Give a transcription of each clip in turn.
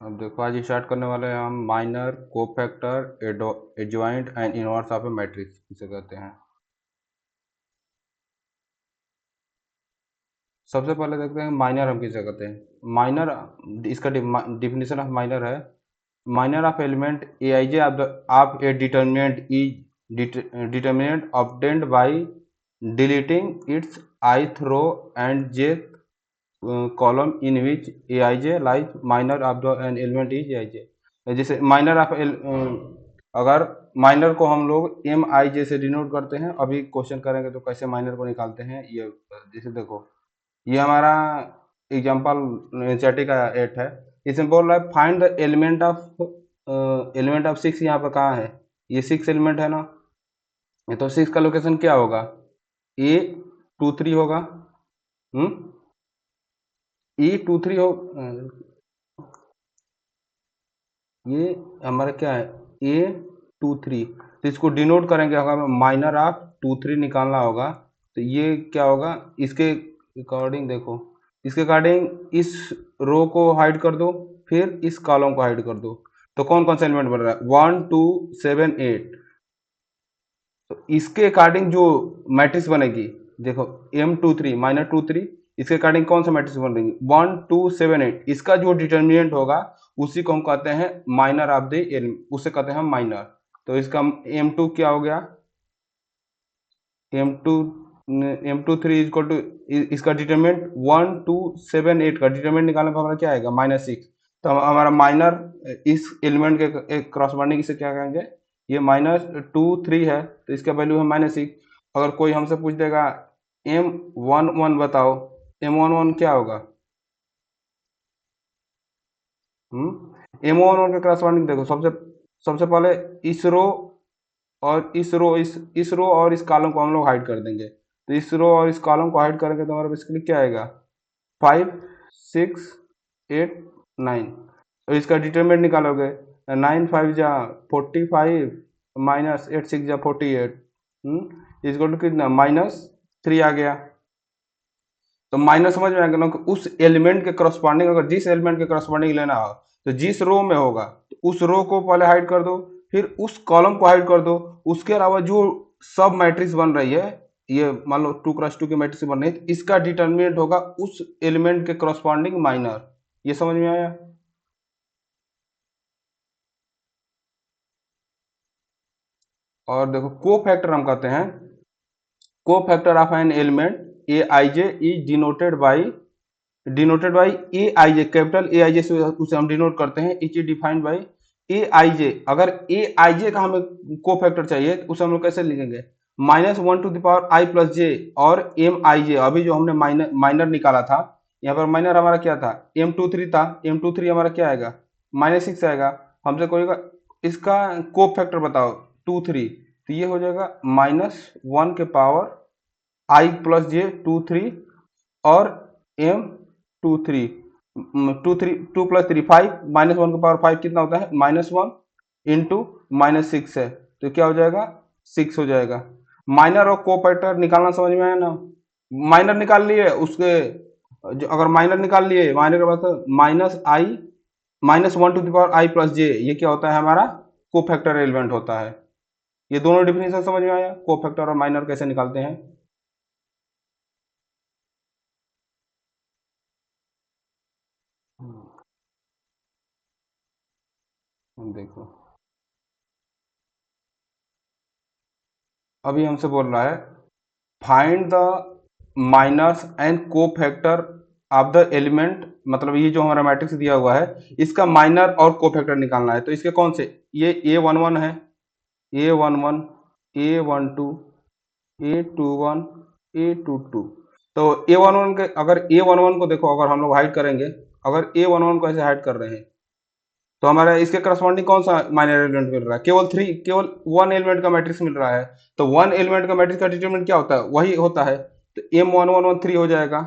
अब देखो आज स्टार्ट करने वाले हैं हम minor cofactor adjoint and inverse of A matrix इसे कहते हैं। सबसे पहले देखते हैं माइनर हम किसे कहते हैं। माइनर इसका डिफिनेशन ऑफ माइनर है minor of element A I J of A determinant is determinant obtained by deleting it's ith row and jth column in which aij lies minor of the an element is aij। जैसे minor of अगर minor को हम लोग M आई J से denote करते हैं, अभी question करेंगे तो कैसे माइनर को निकालते हैं ये। जैसे देखो ये हमारा एग्जांपल एनसीईआरटी का 8 है। इसमें बोल रहा है फाइंड द एलिमेंट ऑफ 6। यहाँ पर कहाँ है, ये 6 एलिमेंट है ना, ये तो 6 का लोकेशन क्या होगा, ए 2 3 होगा। ए 2 3 हो, ये हमारा क्या है ए 2 3। तो इसको डिनोट करेंगे, अगर माइनर ऑफ 2 3 निकालना होगा तो ये क्या होगा, इसके अकॉर्डिंग देखो, इसके अकॉर्डिंग इस रो को हाइड कर दो, फिर इस कॉलम को हाइड कर दो। तो कौन कौन सा एलिमेंट बन रहा है 1 2 7 8। तो इसके अकॉर्डिंग जो मैट्रिक्स बनेगी, देखो M23 -23, इसके अकॉर्डिंग कौन सा मैट्रिक्स बन रही 1 2 7 8। इसका जो डिटर्मिनेंट होगा उसी को हम कहते हैं माइनर ऑफ द एलिमेंट, उसे कहते हैं माइनर। तो इसका M2 क्या हो गया, M2 M23 इक्वल टू इसका डिटर्मिनेंट 1 2 7 8 का डिटर्मिनेंट निकालने पर हमारा क्या आएगा -6। तो हमारा माइनर इस एलिमेंट के क्रॉसबॉन्डिंग इसे क्या कहेंगे, ये -2 3 है तो इसका वैल्यू है -6। अगर कोई हमसे पूछ देगा M11 बताओ, M11 क्या होगा, M11 के क्रॉसबॉन्डिंग देखो, सबसे सबसे पहले इस रो और इस रो और इस कॉलम को हम लोग हाइड कर देंगे। तो इस रो और इस कॉलम को हाइड करेंगे तो हमारा बेसिकली क्या आएगा 5 6 8 9। और इसका डिटरमिनेंट निकालोगे 9 5 जा 45 -8 6 जा 48 इजक्वल टू कितना -3 आ गया। तो माइनस समझ में आ गया ना कि उस एलिमेंट के करस्पॉन्डिंग, अगर जिस एलिमेंट के करस्पॉन्डिंग लेना हो तो जिस रो में होगा तो उस रो को पहले हाइड कर दो, फिर उस कॉलम को हाइड कर दो। उसके अलावा जो सब मैट्रिक्स बन रही है, ये मान लो 2x2 की मैट्रिक्स बन रही है, इसका डिटर्मिनेंट होगा उस एलिमेंट के करस्पॉन्डिंग माइनर। ये समझ में आया। और देखो को फैक्टर हम कहते हैं, cofactor of an element A I J is denoted by A I J, capital A I J से उसे हम डिनोट करते हैं। Which is defined by A I J. अगर ए आई जे का हमें को फैक्टर चाहिए तो उसे हम लोग कैसे लिखेंगे, -1 to the power I plus J और एम आई जे। अभी जो हमने माइनर निकाला था, यहाँ पर माइनर हमारा क्या था M23 था, M23 हमारा क्या आएगा -6 आएगा। हमसे कोई इसका को फैक्टर बताओ 2 3, तो ये हो जाएगा -1 के पावर आई प्लस जे 2 3 और M23 2 प्लस 3 5, -1 के पावर 5 कितना होता है -1 इंटू -6 है, तो क्या हो जाएगा 6 हो जाएगा। माइनर और कोफैक्टर निकालना समझ में आया ना। माइनर निकाल लिए, उसके अगर माइनर निकाल लिए, माइनर के बाद -1 to the power I plus J, ये क्या होता है हमारा कोफैक्टर एलिमेंट होता है। ये दोनों डिफिनेशन समझ में आया, कोफैक्टर और माइनर कैसे निकालते हैं। देखो अभी हमसे बोल रहा है फाइंड द माइनर्स एंड को फैक्टर ऑफ द एलिमेंट, मतलब ये जो हमारा मैट्रिक्स दिया हुआ है इसका माइनर और को फैक्टर निकालना है। तो इसके कौन से, ये A11 है, A11 A12 A21 A22। तो A11 के, अगर A11 को देखो, अगर हम लोग हाइड करेंगे, अगर A11 को ऐसे हाइड कर रहे हैं तो हमारा इसके करस्पॉन्डिंग कौन सा माइनर एलिमेंट मिल रहा है, केवल वन एलिमेंट का मैट्रिक्स मिल रहा है। तो वन एलिमेंट का मैट्रिक्स का डिटरमिनेंट क्या होता है, वही होता है। तो M1113 हो जाएगा।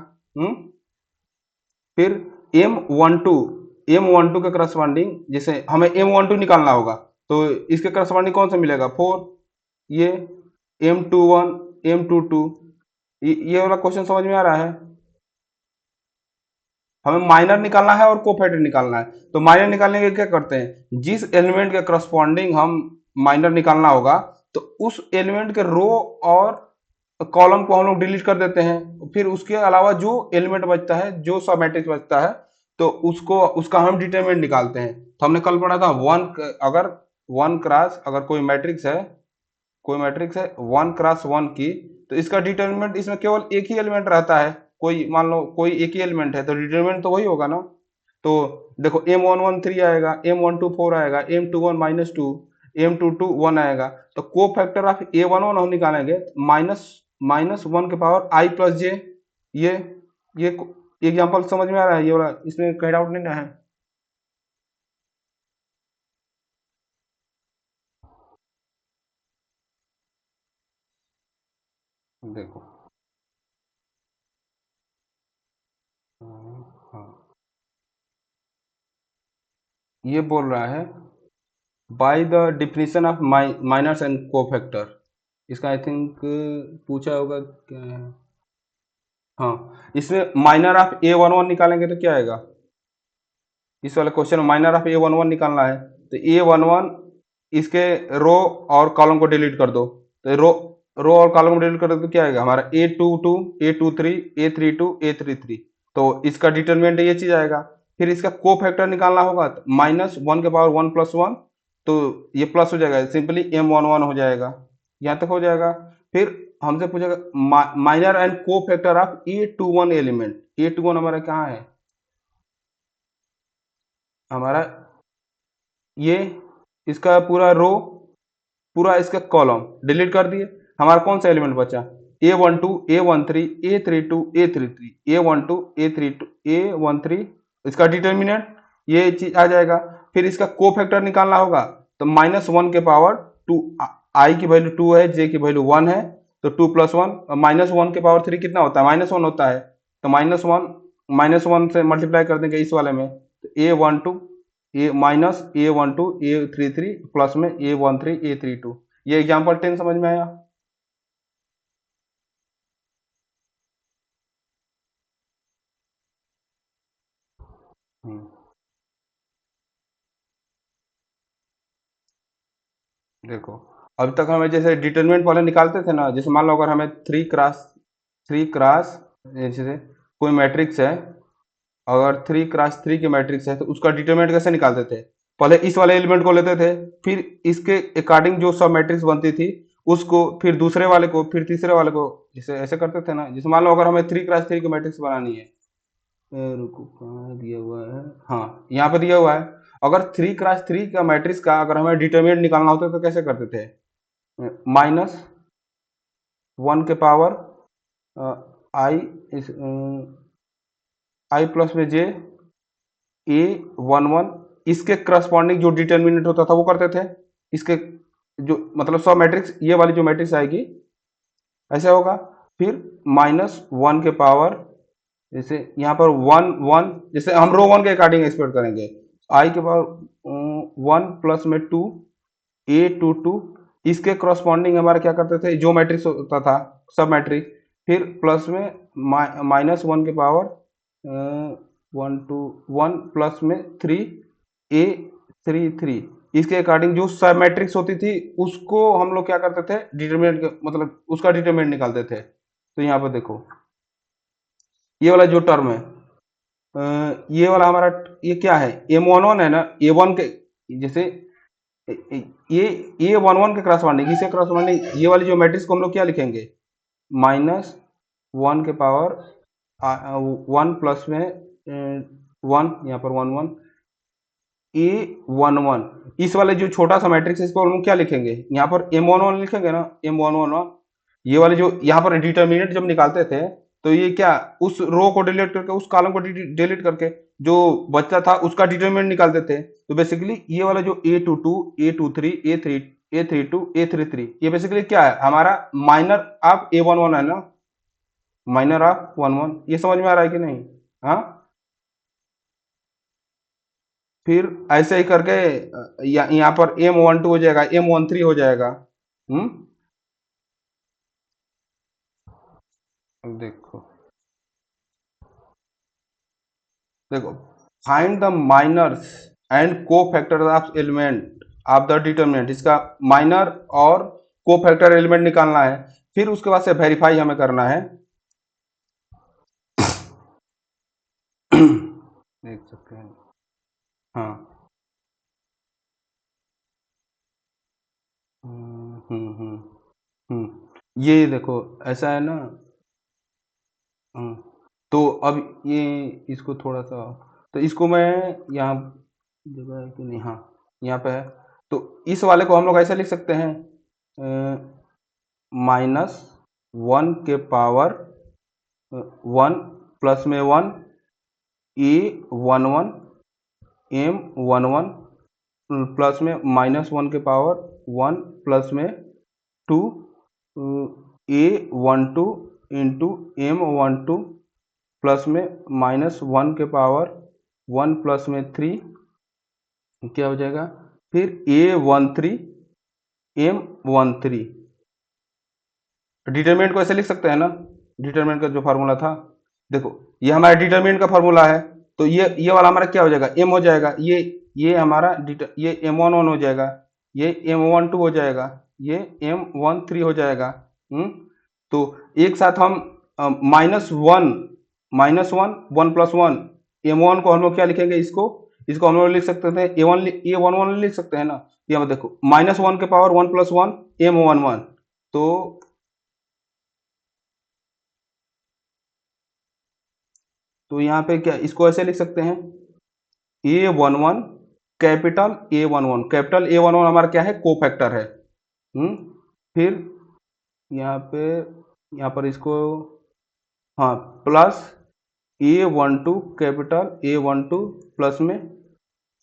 फिर M12 के करस्पॉन्डिंग, जैसे हमें M12 निकालना होगा तो इसके करस्पॉन्डिंग कौन सा मिलेगा 4। ये M21 M22, ये वाला क्वेश्चन समझ में आ रहा है। हमें माइनर निकालना है और कोफैक्टर निकालना है। तो माइनर निकालने के क्या करते हैं, जिस एलिमेंट के करस्पॉन्डिंग हम माइनर निकालना होगा, तो उस एलिमेंट के रो और कॉलम को हम लोग डिलीट कर देते हैं। फिर उसके अलावा जो एलिमेंट बचता है, जो सब मैट्रिक्स बचता है, तो उसको उसका हम डिटरमिनेंट निकालते हैं। तो हमने कल पढ़ा था अगर वन क्रॉस अगर कोई मैट्रिक्स है वन क्रॉस वन की, तो इसका डिटरमिनेंट इसमें केवल एक ही एलिमेंट रहता है। कोई मान लो कोई एक ही एलिमेंट है, तो डिटरमिनेंट तो वही होगा ना। तो देखो M11 3 आएगा, M12 4 आएगा, M21 -2, M22 1 आएगा। तो को फैक्टर ऑफ A11 हम निकालेंगे माइनस माइनस वन के पावर आई प्लस जे। ये ये एग्जाम्पल समझ में आ रहा है, ये वाला, इसमें कहीं डाउट नहीं ना है। देखो, हाँ, ये बोल रहा है by the definition of minors and cofactor. इसका आई थिंक पूछा होगा क्या। हाँ, इसमें माइनर ऑफ A11 निकालेंगे तो क्या आएगा। इस वाले क्वेश्चन में माइनर ऑफ A11 निकालना है, तो A11 इसके रो और कॉलम को डिलीट कर दो। तो रो और कॉलम को डिलीट कर दो तो क्या आएगा हमारा A22 A23 A32 A33। तो इसका डिटरमिनेंट ये चीज आएगा। फिर इसका को फैक्टर निकालना होगा, तो -1 के पावर 1 + 1, तो ये प्लस हो जाएगा, सिंपली M11 हो जाएगा। यहाँ तक हो जाएगा। फिर हमसे पूछेगा माइनर एंड को factor of A21 element. A21 हमारा कहाँ है, हमारा ये इसका पूरा रो, पूरा इसका कॉलम डिलीट कर दिए। हमारा कौन सा एलिमेंट बचा, A12 A13 A32 A33, A12 A32 A13, इसका डिटर्मिनेंट ये चीज आ जाएगा। फिर इसका को फैक्टर निकालना होगा, तो -1 के पावर 2, आई की वैल्यू 2 है, जे की वैल्यू 1 है, तो 2 + 1, -1 के पावर 3 कितना होता है, -1 होता है। तो -1 से मल्टीप्लाई कर देंगे इस वाले में, तो A12 A-A12 A33 प्लस में A13 A32। ये एग्जाम्पल 10 समझ में आया। हम्म, देखो, अभी तक हमें जैसे डिटरमिनेंट वाले निकालते थे ना, जैसे मान लो अगर हमें थ्री क्रॉस जैसे कोई मैट्रिक्स है, अगर 3 × 3 की मैट्रिक्स है, तो उसका डिटरमिनेंट कैसे निकालते थे, पहले इस वाले एलिमेंट को लेते थे, फिर इसके अकॉर्डिंग जो सब मैट्रिक्स बनती थी उसको, फिर दूसरे वाले को, फिर तीसरे वाले को, जैसे ऐसे करते थे ना। जैसे मान लो अगर हमें 3 × 3 की मैट्रिक्स बनानी है, रुको कहाँ दिया हुआ है, हाँ यहाँ पे दिया हुआ है। अगर 3 × 3 का मैट्रिक्स का अगर हमें डिटरमिनेंट निकालना होता तो कैसे करते थे, -1 के पावर आई इस आई प्लस में जे A11, इसके करस्पॉन्डिंग जो डिटरमिनेंट होता था वो करते थे। इसके जो मतलब सब मैट्रिक्स, ये वाली जो मैट्रिक्स आएगी ऐसे होगा। फिर -1 के पावर, जैसे यहाँ पर 1 1, जैसे हम रो 1 के अकॉर्डिंग एक्सपेक्ट करेंगे, आई के पावर 1 प्लस में 2 A22, इसके करस्पॉन्डिंग हमारा क्या करते थे, जो मैट्रिक्स होता था सब मैट्रिक्स, फिर प्लस में -1 के पावर 1 प्लस में 3 A33, इसके अकॉर्डिंग जो सब मैट्रिक्स होती थी उसको हम लोग क्या करते थे, डिटरमिनेंट मतलब उसका डिटरमिनेंट निकालते थे। तो यहाँ पर देखो, ये वाला जो टर्म है, ये वाला हमारा, ये क्या है, M11 है ना, A1 के, जैसे ये A11 के क्रॉसवाइंडिंग, इसे क्रॉसवाइंडिंग, ये वाली जो मैट्रिक्स को हम लोग क्या लिखेंगे, -1 के पावर 1 प्लस में 1, यहाँ पर 1 1 A11, इस वाले जो छोटा सा मैट्रिक्स है इसको हम लोग क्या लिखेंगे, यहाँ पर M11 लिखेंगे ना, M11। ये वाले जो यहाँ पर डिटर्मिनेंट जब निकालते थे, तो ये क्या, उस रो को डिलीट करके, उस कॉलम को डिलीट करके जो बच्चा था उसका डिटर्मिनेंट निकालते थे। तो बेसिकली ये वाला जो A22 A23 A3 A32 A33, ये बेसिकली क्या है, हमारा माइनर ऑफ A11 है ना, माइनर ऑफ 11। ये समझ में आ रहा है कि नहीं। हाँ, फिर ऐसे ही करके यहाँ पर M12 हो जाएगा, M13 हो जाएगा। हम्म, देखो, देखो, फाइंड द माइनर्स एंड को factor of element of the determinant, इसका माइनर और को फैक्टर एलिमेंट निकालना है, फिर उसके बाद से वेरीफाई हमें करना है। देख सकते हैं। हाँ। हम्म हम्म हम्म ये देखो, ऐसा है ना। हम्म, तो अब ये इसको थोड़ा सा, तो इसको मैं यहाँ, जगह है कि नहीं, हाँ यहाँ पे है। तो इस वाले को हम लोग ऐसे लिख सकते हैं, माइनस वन के पावर वन प्लस में one, A one one, M one one, plus में माइनस वन के पावर वन प्लस में two, A one two into M one two, plus में माइनस वन के पावर वन प्लस में three, क्या हो जाएगा, फिर A one three, M one three. Determinant को ऐसे लिख सकते हैं ना, डिटरमिनेंट का जो फार्मूला था, देखो ये हमारा डिटरमिनेंट का फार्मूला है, तो ये वाला हमारा क्या हो जाएगा, एम हो जाएगा, ये हमारा ये एम वन वन हो जाएगा, ये एम वन टू हो जाएगा, ये एम वन थ्री हो जाएगा। तो एक साथ हम minus one one plus one, M one को हम लोग क्या लिखेंगे, इसको इसको हम लोग लिख सकते थे ए वन वन लिख सकते हैं ना। ये देखो, माइनस वन के power one plus one, M one one. तो यहाँ पे क्या, इसको ऐसे लिख सकते हैं, A one one, capital A one one हमारा क्या है, को फैक्टर है। फिर यहाँ पे, यहाँ पर इसको, हाँ, plus A one to, capital A one two, plus में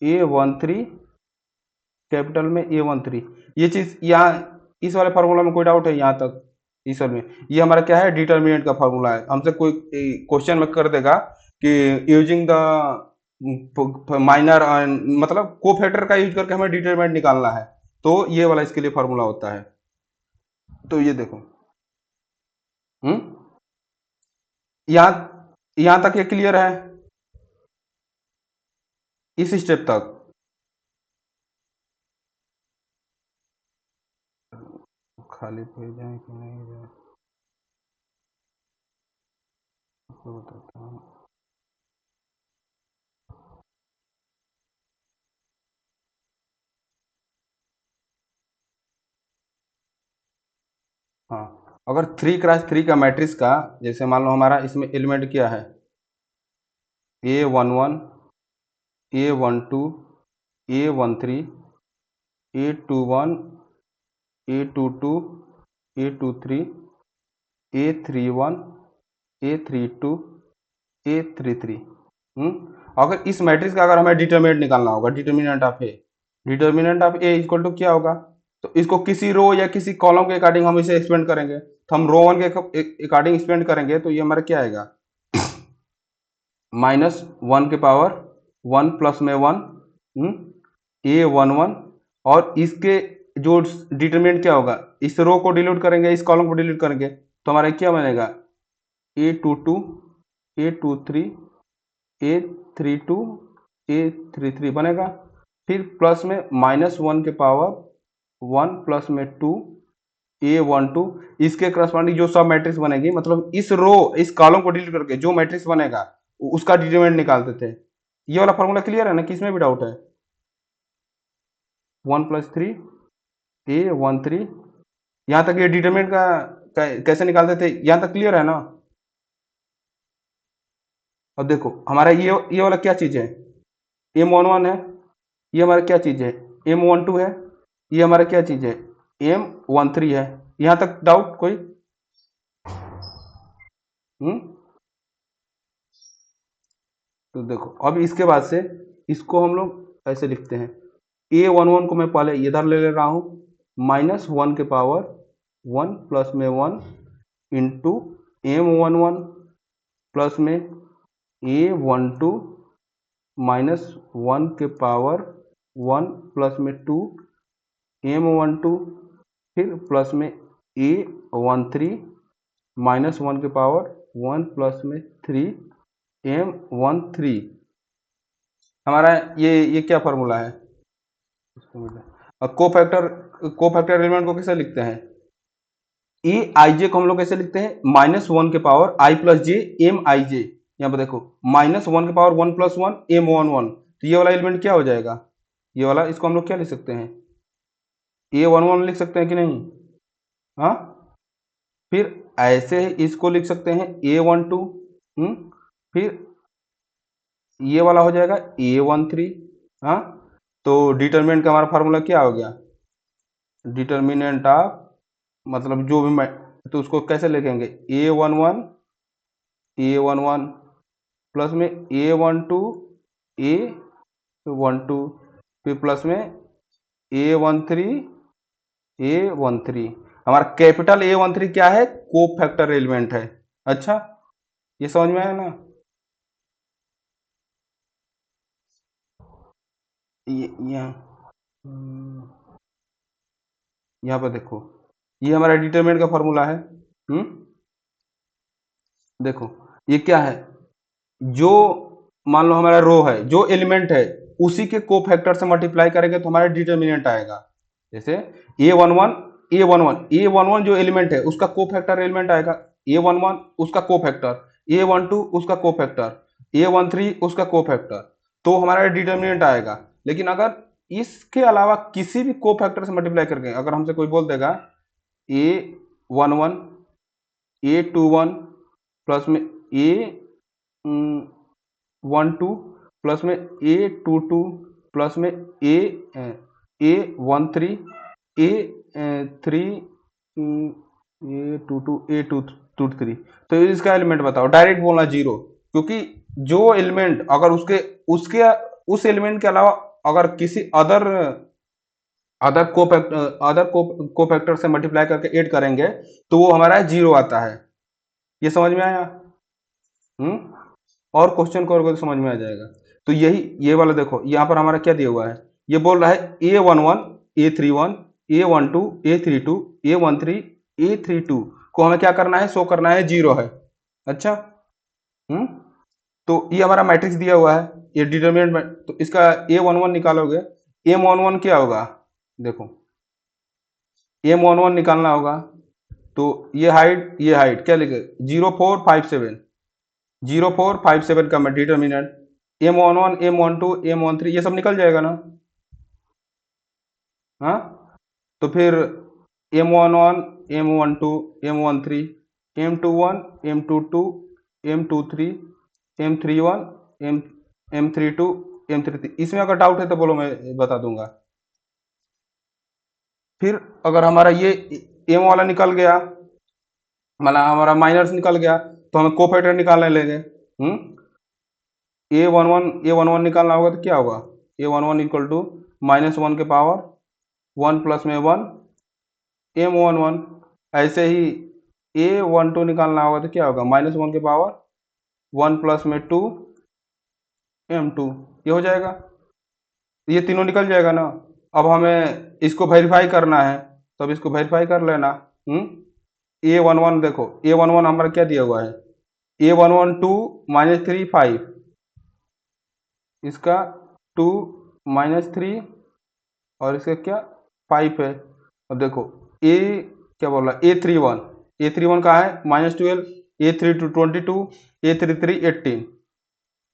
ए वन थ्री, कैपिटल में ए वन थ्री। ये चीज यहाँ इस वाले फार्मूला में कोई डाउट है यहाँ तक, इस वाले में ये हमारा क्या है, डिटर्मिनेंट का फार्मूला है। हमसे कोई क्वेश्चन में कर देगा कि यूजिंग द माइनर, मतलब को फैक्टर का यूज करके हमें डिटर्मिनेंट निकालना है, तो ये वाला इसके लिए फार्मूला होता है। तो ये देखो, यहाँ तक ये क्लियर है, इस स्टेप तक। खाली पेज है कि नहीं है, आपको बताता हूँ। हाँ, अगर 3x3 का मैट्रिक्स का, जैसे मान लो हमारा इसमें एलिमेंट क्या है, A one one, A one two, A one three, A two one, A two two, A two three, A three one, A three two, A three three. अगर इस मैट्रिक्स का अगर हमें डिटर्मिनेंट निकालना होगा, determinant of A equal to क्या होगा, तो इसको किसी रो या किसी कॉलम के अकॉर्डिंग हम इसे एक्सपेंड करेंगे, तो हम रो वन के अकॉर्डिंग एक्सपेंड करेंगे, तो ये हमारा क्या आएगा, माइनस वन के पावर वन प्लस में वन, ए वन वन, और इसके जो डिटरमिनेंट क्या होगा, इस रो को डिलीट करेंगे, इस कॉलम को डिलीट करेंगे, तो हमारा क्या बनेगा, A two two, A two three, A three two, A three three बनेगा। फिर प्लस में माइनस वन के पावर वन प्लस में टू, ए वन टू, इसके करस्पॉन्डिंग जो सब मैट्रिक्स बनेगी, मतलब इस रो, इस कॉलम को डिलीट करके जो मैट्रिक्स बनेगा उसका डिटरमिनेंट निकालते थे। ये वाला फॉर्मूला क्लियर है ना, किसमें भी डाउट है, वन प्लस थ्री, ए वन थ्री, यहाँ तक ये डिटरमिनेंट का कैसे निकालते थे, यहाँ तक क्लियर है ना। अब देखो हमारा ये वाला क्या चीज है, एम वन वन है, ये हमारा क्या चीज है, एम वन टू है, ये हमारा क्या चीज है, एम वन थ्री है। यहाँ तक डाउट कोई? हम्म तो देखो, अब इसके बाद से इसको हम लोग ऐसे लिखते हैं, ए वन वन को मैं पहले इधर ले रहा हूं, माइनस वन के पावर वन प्लस में one into M one one, plus में A one two, minus one के पावर वन प्लस में टू, एम वन टू, फिर प्लस में A one three, minus one के पावर वन प्लस में three, M one three. हमारा ये क्या फॉर्मूला है? और को फैक्टर एलिमेंट को कैसे लिखते हैं? ए आई जे को हम लोग कैसे लिखते हैं? -1 आई प्लस जे एम आई जे। यहाँ पर देखो, -1 एम वन वन, तो ये वाला एलिमेंट क्या हो जाएगा? ये वाला, इसको हम लोग क्या लिख सकते हैं? ए वन वन लिख सकते हैं कि नहीं? हाँ, फिर ऐसे ही इसको लिख सकते हैं A12। फिर ये वाला हो जाएगा A13। हाँ, तो डिटरमिनेंट का हमारा फार्मूला क्या हो गया? डिटर्मिनेंट ऑफ, मतलब जो भी मैं, तो उसको कैसे लिखेंगे? A11 प्लस में A12 फिर प्लस में A13 हमारा कैपिटल A13 क्या है? को फैक्टर एलिमेंट है। अच्छा, ये समझ में आया ना? ये यहाँ यहाँ पर देखो, ये हमारा डिटरमिनेंट का फॉर्मूला है। हम्म देखो, ये क्या है? जो, मान लो हमारा रो है, जो एलिमेंट है उसी के को फैक्टर से मल्टीप्लाई करेंगे तो हमारा डिटर्मिनेंट आएगा। जैसे ए वन वन जो एलिमेंट है उसका को फैक्टर एलिमेंट आएगा, A11 उसका को फैक्टर, A12 उसका को फैक्टर, A13 उसका को फैक्टर, तो हमारा डिटर्मिनेंट आएगा। लेकिन अगर इसके अलावा किसी भी को फैक्टर से मल्टीप्लाई करके अगर हमसे कोई बोल देगा A11 A21 प्लस में A12 प्लस में A22 प्लस में A13 A3 A22 A23, तो इसका एलिमेंट बताओ। डायरेक्ट बोलना जीरो, क्योंकि जो एलिमेंट अगर उसके उसके उस एलिमेंट के अलावा अगर किसी अदर को फैक्टर से मल्टीप्लाई करके ऐड करेंगे तो वो हमारा जीरो आता है। ये समझ में आया? हम्म और क्वेश्चन करोगे तो समझ में आ जाएगा। तो यही, ये वाला देखो, यहाँ पर हमारा क्या दिया हुआ है? ये बोल रहा है A11 A31 A12 A32 A13 A32 को हमें क्या करना है? शो करना है जीरो है। अच्छा, हम्म तो ये हमारा मैट्रिक्स दिया हुआ है, ये डिटरमिनेंट, तो इसका A11 निकालोगे, M11 क्या होगा? देखो, M11 निकालना होगा, तो ये हाइट क्या लिखे? 0457, 0457 का मैं डिटर्मिनेंट, M11 M12 M13 ये सब निकल जाएगा ना? हाँ, तो फिर M11 M12 M13 M21 M22 M23 M31 M M32 M33, इसमें अगर डाउट है तो बोलो, मैं बता दूंगा। फिर अगर हमारा ये M वाला निकल गया, मतलब हमारा माइनस निकल गया, तो हमें कोफैक्टर निकालने लेंगे। ए वन वन निकालना होगा तो क्या होगा? A11 इक्वल टू -1 के पावर 1 प्लस में 1 M11। ऐसे ही A12 निकालना होगा तो क्या होगा? -1 के पावर 1 प्लस में 2 M2। ये हो जाएगा, ये तीनों निकल जाएगा ना? अब हमें इसको वेरीफाई करना है, तो अब इसको वेरीफाई कर लेना। A11 देखो, A11 हमारा क्या दिया हुआ है? A11 2 -3 5, इसका 2 -3 और इसका क्या 5 है। और देखो, ए क्या बोल रहा है? A31 कहाँ है? -12, A32 22, A33 18,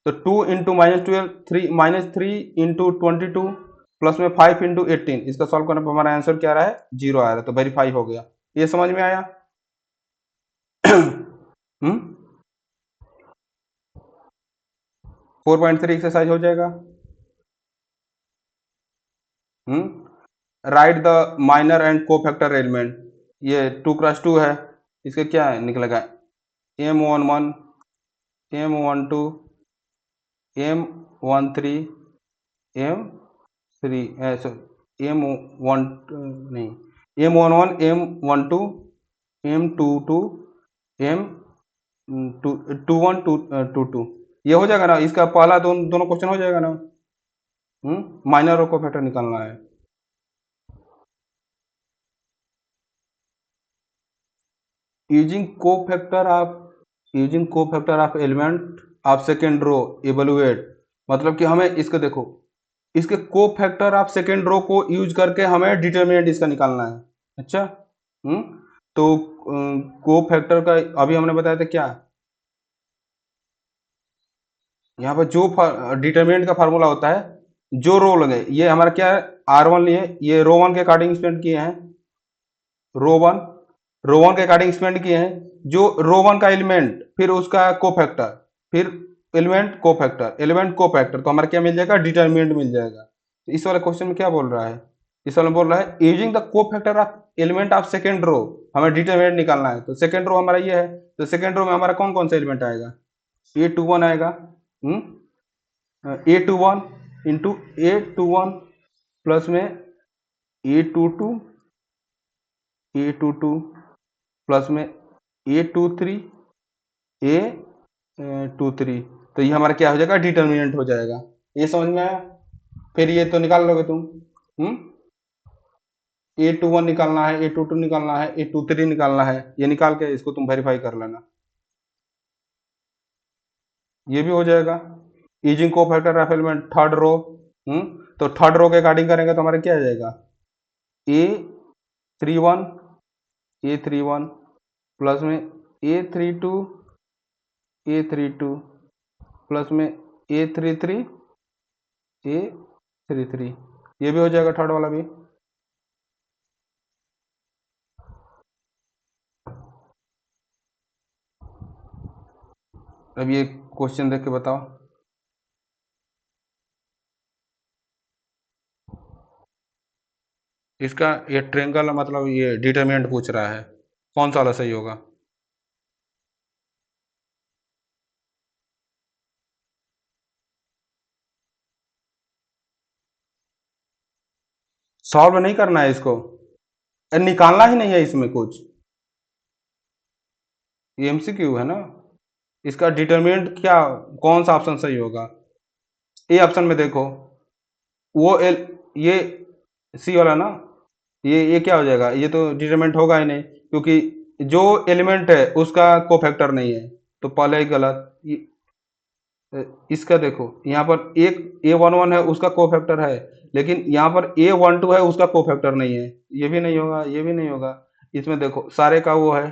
तो 2 इंटू -12 3 इंटू 22 प्लस में 5 इंटू 18, इसका सॉल्व करने पर हमारा आंसर क्या आ रहा है? जीरो आ रहा है, तो वेरीफाई हो गया। ये समझ में आया? हम्म 4.3 एक्सरसाइज हो जाएगा। राइट द माइनर एंड को फैक्टर एलिमेंट, ये 2x2 है, इसका क्या है निकलेगा? M11 M12 M13 M3 M1 नहीं, M11 M12 M22 M21 ये हो जाएगा ना? इसका पहला दोनों क्वेश्चन हो जाएगा ना? माइनर और को फैक्टर निकालना है। Using cofactor of element of second row, evaluate मतलब कि हमें इसको देखो, इसके को फैक्टर आप सेकेंड रो को यूज करके हमें डिटर्मिनेंट इसका निकालना है। अच्छा। हम्म। तो को फैक्टर का अभी हमने बताया था क्या, यहाँ पर जो डिटर्मिनेंट का फार्मूला होता है, जो रो लगे, ये हमारा क्या है, R1 लिए, ये रो वन के अकॉर्डिंग स्पेंड किए हैं, रो वन, रो वन के अकॉर्डिंग स्पेंड किए हैं, जो रो वन का एलिमेंट फिर उसका कोफैक्टर, फिर एलिमेंट कोफैक्टर, एलिमेंट कोफैक्टर, तो हमारा क्या मिल जाएगा, डिटरमिनेंट मिल जाएगा। तो इस वाले क्वेश्चन में क्या बोल रहा है, इस वाले में बोल रहा है using the cofactor of element of second row हमें डिटरमिनेंट निकालना है। तो सेकेंड रो हमारा ये है, तो सेकेंड रो में हमारा कौन कौन सा एलिमेंट आएगा, A21 आएगा, A21 इंटू A21 प्लस में A22, A22 प्लस में A23, A23, तो ये हमारा क्या हो जाएगा, डिटर्मिनेंट हो जाएगा। ये समझ में आया। फिर ये तो निकाल लोगे तुम। हम्म। A21 निकालना है, A22 निकालना है, A23 निकालना है, ये निकाल के इसको तुम वेरीफाई कर लेना, ये भी हो जाएगा। Using cofactor of element third row, तो थर्ड रो के अकॉर्डिंग करेंगे तो हमारा क्या आ जाएगा, A31, A31 प्लस में A32, A32 प्लस में A33, A33, ये भी हो जाएगा थर्ड वाला भी। अब ये क्वेश्चन देख के बताओ। इसका ये ट्रेंगल मतलब ये डिटरमिनेंट पूछ रहा है, कौन सा वाला सही होगा। सॉल्व नहीं करना है इसको, निकालना ही नहीं है इसमें कुछ, ये एमसीक्यू है ना। इसका डिटरमिनेंट क्या, कौन सा ऑप्शन सही होगा, ए ऑप्शन में देखो, वो एल, ये सी वाला ना, ये क्या हो जाएगा, ये तो डिटरमिनेंट होगा ही नहीं, क्योंकि जो एलिमेंट है उसका कोफैक्टर नहीं है, तो पहले ही गलत। इसका देखो यहाँ पर एक A11 है उसका कोफैक्टर है, लेकिन यहाँ पर A12 है उसका कोफैक्टर नहीं है, ये भी नहीं होगा, ये भी नहीं होगा। इसमें देखो सारे का वो है,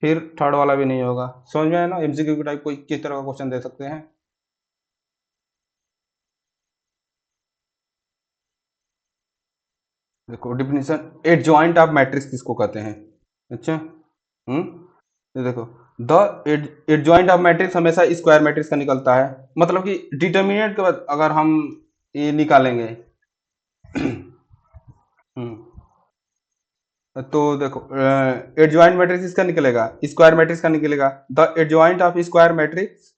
फिर थर्ड वाला भी नहीं होगा। समझ में आया ना, एमसीक्यू की टाइप कोई किस तरह का क्वेश्चन दे सकते हैं। देखो डिफिनीशन, एडजॉइंट ऑफ मैट्रिक्स किसको कहते हैं। अच्छा। ये देखो, द एडजॉइंट ऑफ मैट्रिक्स हमेशा स्क्वायर मैट्रिक्स का निकलता है, मतलब कि डिटर्मिनेंट के बाद अगर हम ये निकालेंगे, हम्म, तो देखो एडजॉइंट मैट्रिक्स इसका निकलेगा, स्क्वायर मैट्रिक्स का निकलेगा। The adjoint of square matrix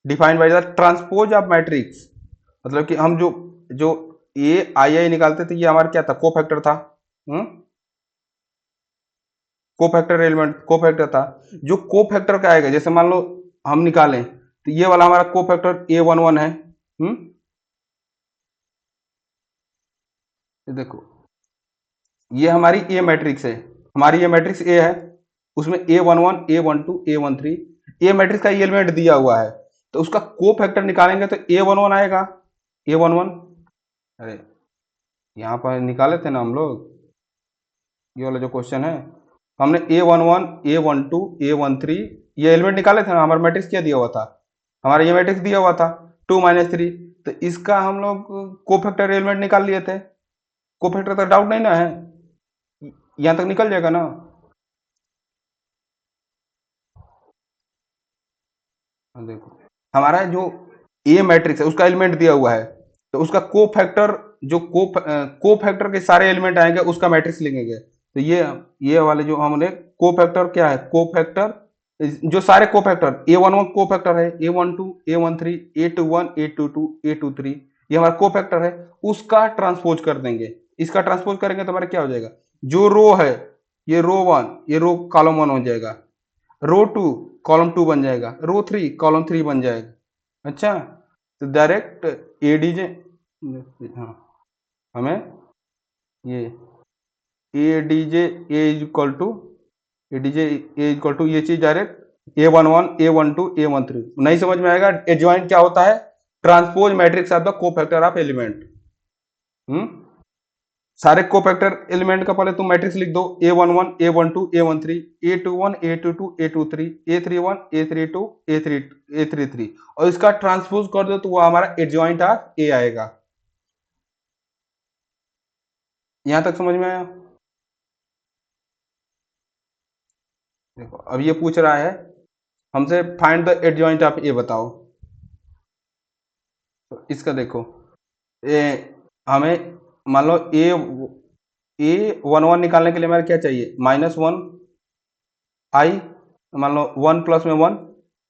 defined by the transpose of matrix, मतलब कि हम जो जो ए आई आई निकालते थे, ये हमारा क्या था, कोफैक्टर था। हम्म। कोफैक्टर एलिमेंट कोफैक्टर था, जो कोफैक्टर का आएगा, जैसे मान लो हम निकालें, तो ये वाला हमारा कोफैक्टर A11 है। ये देखो, ये हमारी ए मैट्रिक्स है, हमारी ये मैट्रिक्स ए है, उसमें A11, A12, A13, ए मैट्रिक्स का ये एलिमेंट दिया हुआ है, तो उसका कोफैक्टर निकालेंगे तो A11 आएगा, A11। अरे यहाँ पर निकाले थे ना हम लोग, ये वाला जो क्वेश्चन है, हमने A11, A12, A13 ये एलिमेंट निकाले थे ना, हमारा मैट्रिक्स क्या दिया हुआ था, हमारा ये मैट्रिक्स दिया हुआ था 2 - 3, तो इसका हम लोग कोफैक्टर एलिमेंट निकाल लिए थे। कोफैक्टर का डाउट नहीं ना है, यहाँ तक निकल जाएगा ना। देखो हमारा जो ए मैट्रिक्स है उसका एलिमेंट दिया हुआ है, तो उसका कोफैक्टर, जो कोफैक्टर के सारे एलिमेंट आएंगे उसका मैट्रिक्स लिखेंगे, तो ये वाले जो हमने कोफैक्टर क्या है, कोफैक्टर जो सारे कोफैक्टर, A11 कोफैक्टर है, A12, A13, A21, A22, A23, ये हमारा कोफैक्टर है, उसका ट्रांसपोज कर देंगे। इसका ट्रांसपोज करेंगे तो हमारा क्या हो जाएगा, जो रो है, ये रो वन, ये रो कॉलम वन हो जाएगा, रो टू कॉलम टू बन जाएगा, रो थ्री कॉलम थ्री बन जाएगा। अच्छा, तो डायरेक्ट एडीजे, हाँ, हमें ये एडीजे ए इक्वल टू ये चीज डायरेक्ट A11, A12, A13 नहीं समझ में आएगा एडजॉइंट क्या होता है, transpose matrix of the cofactor of element. सारे कोफैक्टर एलिमेंट का पहले तुम मैट्रिक्स लिख दो, A11 A12 A13 A21 A22 A23 A31 A32 A33 और इसका ट्रांसपोज कर दो तो वो हमारा एडजॉइंट ऑफ ए आएगा। यहां तक समझ में आया? देखो अब ये पूछ रहा है हमसे फाइंड द एडजॉइंट ऑफ ए बताओ। तो इसका देखो ए हमें मान लो A11 निकालने के लिए हमारे क्या चाहिए, -1 आई, मान लो 1 प्लस में 1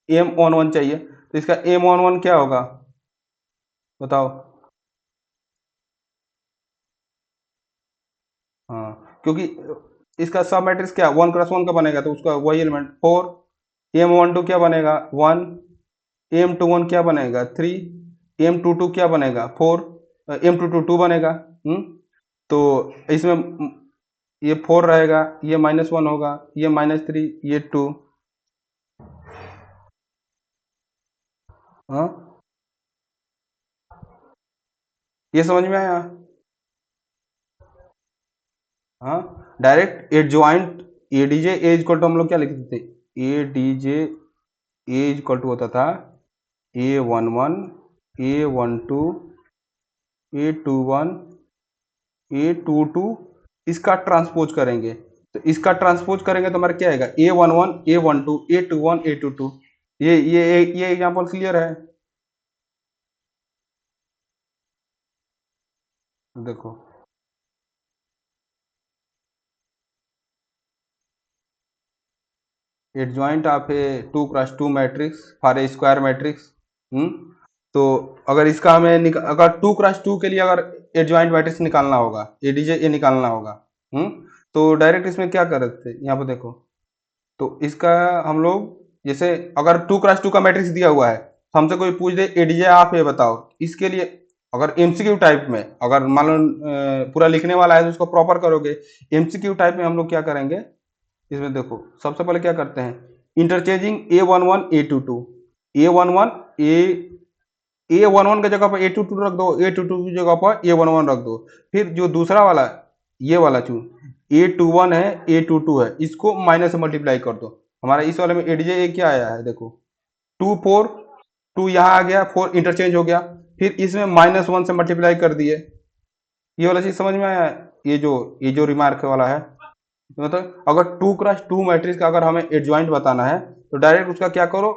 M11 चाहिए, तो इसका M11 क्या होगा बताओ। हाँ क्योंकि इसका सब मैट्रिक्स क्या 1 क्रॉस 1 का बनेगा तो उसका वही एलिमेंट 4। M12 क्या बनेगा 1, M21 क्या बनेगा 3, M22 क्या बनेगा 4, M22 2 बनेगा। तो इसमें ये 4 रहेगा, ये -1 होगा, ये -3, ये 2। हाँ ये समझ में आया? हाँ direct adjoint ADJ A equal to हम लोग क्या लिखते थे, एडीजे ए इक्वल टू होता था A11 A12 A21 A22, इसका ट्रांसपोज करेंगे तो इसका ट्रांसपोज करेंगे तो हमारा क्या आएगा A11 A12 A21 A22। ये एग्जांपल क्लियर है? देखो adjoint of A 2 cross 2 matrix for a square matrix. तो अगर इसका हमें अगर 2 क्रॉस 2 के लिए अगर एडजॉइंट मैट्रिक्स निकालना होगा, एडीजे ए निकालना होगा, तो डायरेक्ट इसमें क्या कर सकते हैं, यहाँ पर देखो तो इसका हम लोग जैसे अगर 2 क्रॉस 2 का मैट्रिक्स दिया हुआ है तो हमसे कोई पूछ दे एडीजे आप ये बताओ, इसके लिए अगर एमसीक्यू टाइप में अगर मान लो पूरा लिखने वाला है तो उसको प्रॉपर करोगे। एमसीक्यू टाइप में हम लोग क्या करेंगे, इसमें देखो सबसे पहले क्या करते हैं interchanging A11 A22 A11 A11 की जगह पर A22 रख दो, A22 की जगह पर A11 रख दो। फिर जो दूसरा वाला ये वाला चून A21 है A22 है, इसको माइनस से मल्टीप्लाई कर दो। हमारा इस वाले में एडीजे ए क्या आया है देखो 2 4, 2 यहाँ आ गया 4 इंटरचेंज हो गया, फिर इसमें -1 से मल्टीप्लाई कर दिए। ये वाला चीज समझ में आया? ये जो रिमार्क वाला है तो मतलब अगर 2 क्रॉस 2 मैट्रिक्स का अगर हमें एडजॉइंट बताना है तो डायरेक्ट उसका क्या करो,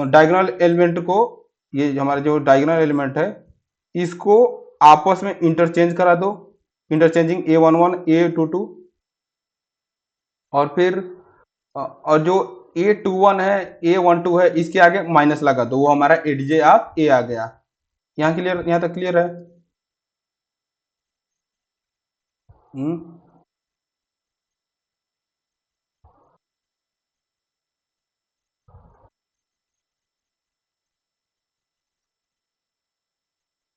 डायगोनल एलिमेंट को, ये हमारे जो डायगोनल एलिमेंट है इसको आपस में इंटरचेंज करा दो, इंटरचेंजिंग A11 A22 और फिर और जो A21 है A12 है इसके आगे माइनस लगा दो, वो हमारा एडीजे ऑफ ए आ गया। यहाँ क्लियर, यहाँ तक क्लियर है? हम्म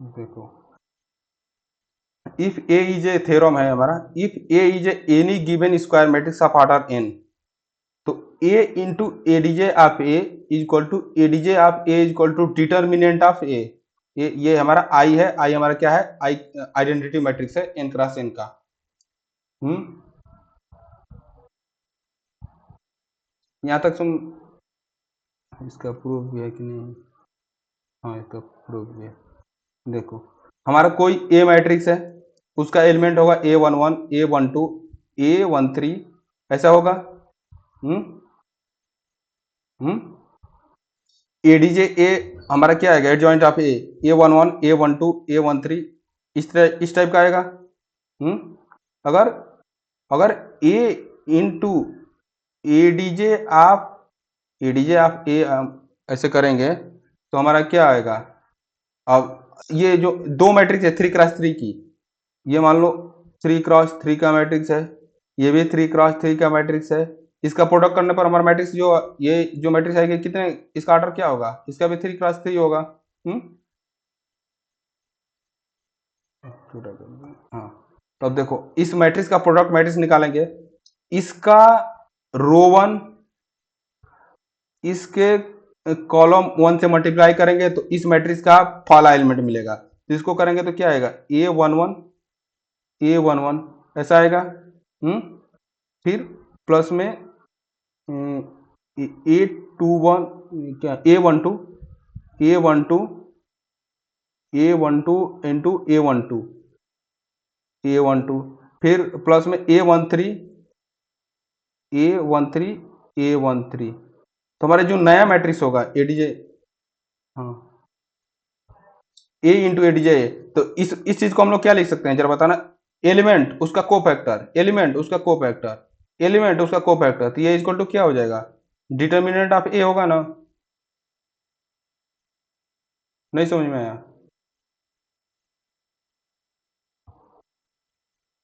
देखो if A is a theorem है हमारा, if A is a any given square matrix of order N, तो A into ADJ of A equal to ADJ of A equal to determinant of A. ये हमारा I है, I हमारा क्या है, I identity matrix है N cross N का। हम्म यहाँ तक सुन, इसका प्रूफ भी है कि नहीं? हाँ इसका प्रूफ भी है। देखो हमारा कोई ए मैट्रिक्स है, उसका एलिमेंट होगा A11 A12 A13 ऐसा होगा। हम्म हम्म एडीजे ए हमारा क्या आएगा adjoint of A A11 A12 A13 इस टाइप का आएगा। हम्म अगर अगर ए इंटू एडीजे ऑफ ए ऐसे करेंगे तो हमारा क्या आएगा। अब ये जो दो मैट्रिक्स है 3 क्रॉस 3 की, ये मान लो 3 क्रॉस 3 का मैट्रिक्स है, ये भी 3 क्रॉस 3 का मैट्रिक्स है। इसका प्रोडक्ट करने पर हमारा मैट्रिक्स जो ये जो मैट्रिक्स आएगा कितने, इसका ऑर्डर क्या होगा, इसका भी 3 क्रॉस 3 होगा। हम्म हाँ तो अब देखो इस मैट्रिक्स का प्रोडक्ट मैट्रिक्स निकालेंगे, इसका रो 1 इसके कॉलम 1 से मल्टीप्लाई करेंगे तो इस मैट्रिक्स का पहला एलिमेंट मिलेगा, तो इसको करेंगे तो क्या आएगा, A11 ऐसा आएगा। फिर प्लस में A21, क्या A12 इंटू A12, फिर प्लस में A13 तो हमारा जो नया मैट्रिक्स होगा एडीजे, हाँ, ए इंटू एडीजे, तो इस चीज को हम लोग क्या लिख सकते हैं जरा बताना, एलिमेंट उसका कोफैक्टर, एलिमेंट उसका कोफैक्टर, तो ये इक्वल टू क्या हो जाएगा, डिटर्मिनेंट ऑफ ए होगा ना। नहीं समझ में आया।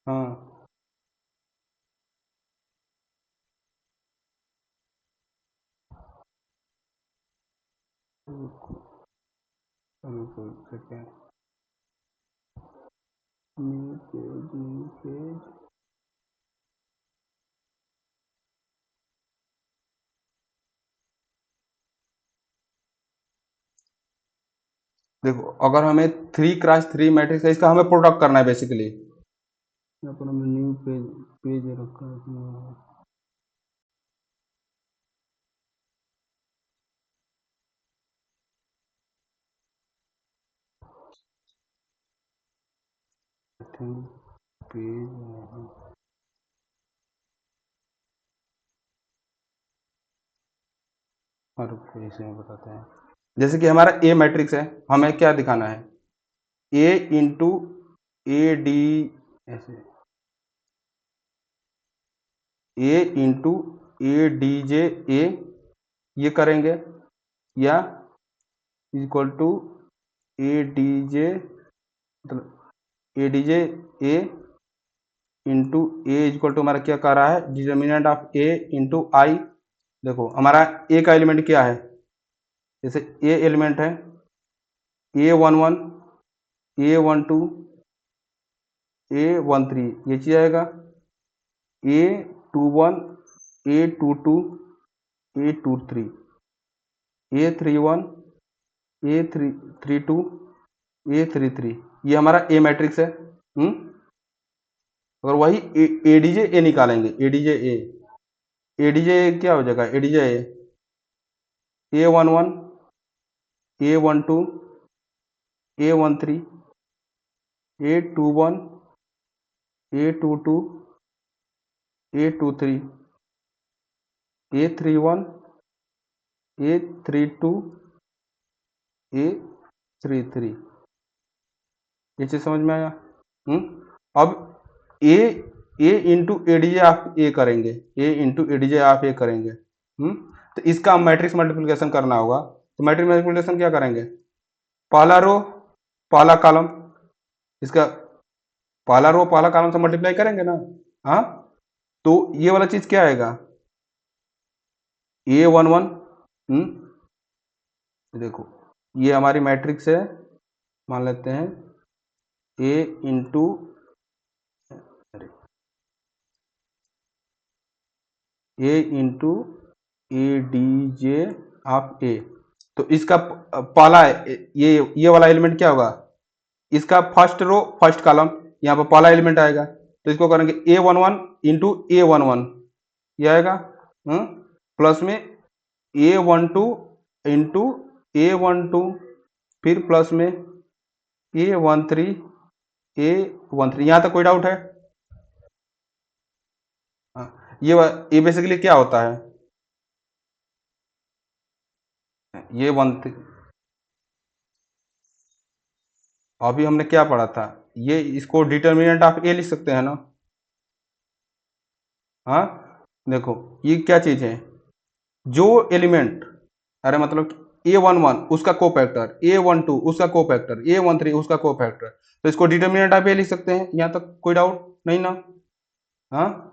हाँ, देखो अगर हमें 3x3 मैट्रिक्स है, इसका हमें प्रोडक्ट करना है बेसिकली। यहाँ पर हमने न्यू पेज पेज रखा है। पेज और इसे बताते हैं, जैसे कि हमारा ए मैट्रिक्स है, हमें क्या दिखाना है, ए इंटू ए डी, ऐसे ए इंटू ए डी जे ए, ये करेंगे, या equal to A D J, मतलब A D J A into A equal to हमारा क्या कह रहा है, determinant of A into I. देखो हमारा ए का एलिमेंट क्या है, जैसे ए एलिमेंट है A11, A12, A13, ये चीज आएगा A21, A22, A23, A31, A32, A33, ये हमारा ए मैट्रिक्स है। अगर वही एडीजे ए निकालेंगे, एडीजे क्या हो जाएगा, ADJ A11, A12, A13, A21, A22, A23, A31, A32, A33, ये चीज समझ में आया। अब ए ए इंटू एडीजे आप ए करेंगे, ए इंटू एडीजे आप ए करेंगे। तो इसका मैट्रिक्स मल्टीप्लिकेशन करना होगा, तो मैट्रिक्स मल्टीप्लिकेशन क्या करेंगे, पहला रो पहला कॉलम, इसका पहला रो पहला कॉलम से मल्टीप्लाई करेंगे ना। हाँ, तो ये वाला चीज क्या आएगा, A11। देखो ये हमारी मैट्रिक्स है, मान लेते हैं A into A into A D J of A, तो इसका पहला ये वाला एलिमेंट क्या होगा, इसका फर्स्ट रो फर्स्ट कॉलम, यहाँ पर पहला एलिमेंट आएगा, तो इसको करेंगे A11 इंटू A11, ये आएगा। प्लस में A12 इंटू A12, फिर प्लस में A13 यहाँ तक कोई डाउट है। हाँ, ये बेसिकली क्या होता है, ये 13, अभी हमने क्या पढ़ा था, ये इसको डिटर्मिनेंट ऑफ ए लिख सकते हैं ना। हाँ, देखो ये क्या चीज है, जो एलिमेंट, अरे मतलब A11 उसका कोफैक्टर, A12 उसका कोफैक्टर, A13 उसका कोफैक्टर, तो इसको डिटर्मिनेंट ऑफ ए लिख सकते हैं, यहाँ तक कोई डाउट नहीं ना। हाँ,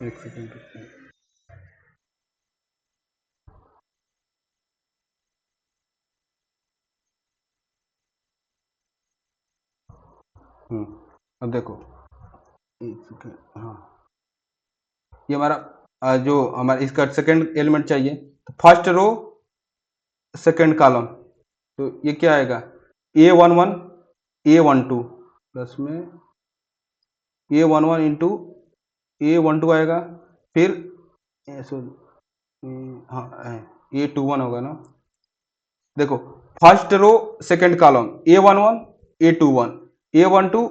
एक सेकेंड रुकिए। अब देखो, एक सेकेंड, हाँ, ये हमारा जो हमारा इसका सेकंड एलिमेंट चाहिए, तो फर्स्ट रो सेकंड कॉलम, तो ये क्या आएगा, A11 A12 प्लस में A11 इंटू A12 आएगा, फिर सॉरी, हाँ, A21 होगा ना। देखो, first row second column, A11 A21 A12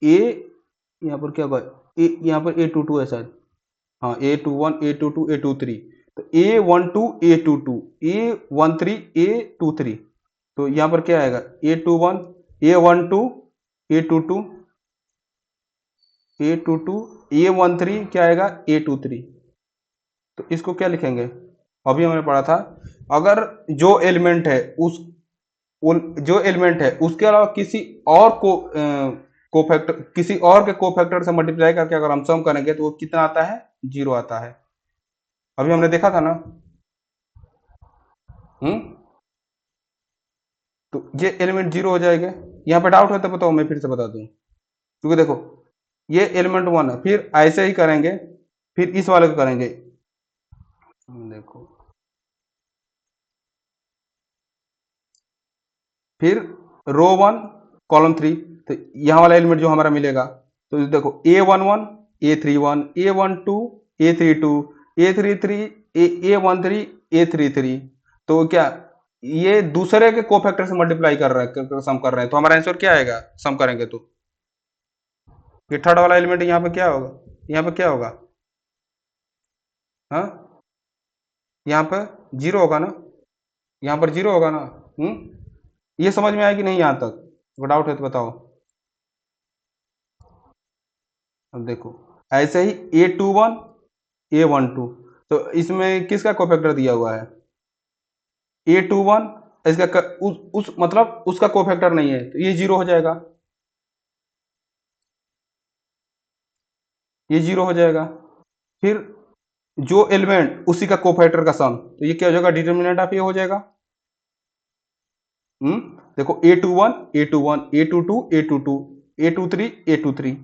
A, यहाँ पर क्या होगा, यहाँ पर A22 है शायद, हाँ, A21 A22 A23, तो A12 A22 A13 A23, तो यहाँ पर क्या आएगा, A21 A12 A22 A22 A13 क्या आएगा, A23। तो इसको क्या लिखेंगे, अभी हमने पढ़ा था, अगर जो एलिमेंट है जो एलिमेंट है उसके अलावा किसी और को कोफैक्टर, किसी और के कोफैक्टर से मल्टीप्लाई करके अगर हम सम करेंगे तो वो कितना आता है, 0 आता है। अभी हमने देखा था ना। हम्म तो ये एलिमेंट 0 हो जाएगा। यहाँ पे डाउट है तो बताओ, मैं फिर से बता दूं, क्योंकि देखो, ये एलिमेंट 1 है, फिर ऐसे ही करेंगे, फिर इस वाले को करेंगे। देखो, फिर रो 1 कॉलम 3, तो यहाँ वाला एलिमेंट जो हमारा मिलेगा, तो देखो A11 A31 A12 A32 A33 A13 A33, तो क्या ये दूसरे के कोफैक्टर से मल्टीप्लाई कर रहे हैं, सम कर रहे हैं, तो हमारा आंसर क्या आएगा, सम करेंगे तो ये थर्ड वाला एलिमेंट यहाँ पे क्या होगा, यहाँ पे क्या होगा, हाँ, यहाँ पे 0 होगा ना, यहाँ पर 0 होगा ना। ये समझ में आएगी नहीं यहाँ तक, डाउट है तो बताओ। अब देखो, ऐसे ही A21 A12, तो इसमें किसका कोफैक्टर दिया हुआ है, A21, इसका उस मतलब उसका कोफैक्टर नहीं है, तो ये 0 हो जाएगा, ये 0 हो जाएगा। फिर जो एलिमेंट उसी का कोफैक्टर का सम, तो ये क्या हो जाएगा, डिटर्मिनेंट ऑफ ये हो जाएगा। हम्म देखो, A21 A21 A22 A22 A23 A23,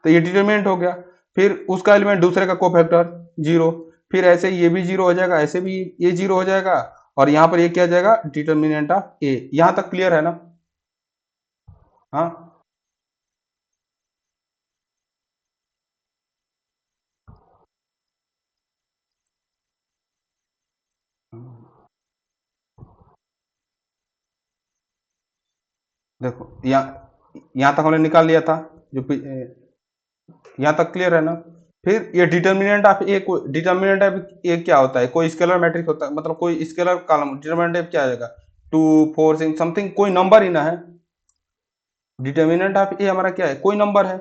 तो ये डिटर्मिनेंट हो गया। फिर उसका एलिमेंट दूसरे का कोफैक्टर 0, फिर ऐसे ये भी 0 हो जाएगा, ऐसे भी ये 0 हो जाएगा, और यहाँ पर ये क्या जाएगा, डिटर्मिनेंट ऑफ ए। यहाँ तक क्लियर है ना। हाँ, देखो, यहाँ तक हमने निकाल लिया था, जो यहाँ तक क्लियर है ना। फिर ये determinant of A, determinant of A क्या होता है, कोई स्केलर मैट्रिक्स होता है, मतलब कोई स्केलर कॉलम, डिटर्मिनेंट ऑफ क्या आ जाएगा, 2 4 6 समथिंग, कोई नंबर ही ना है। डिटर्मिनेंट ऑफ ए हमारा क्या है, कोई नंबर है।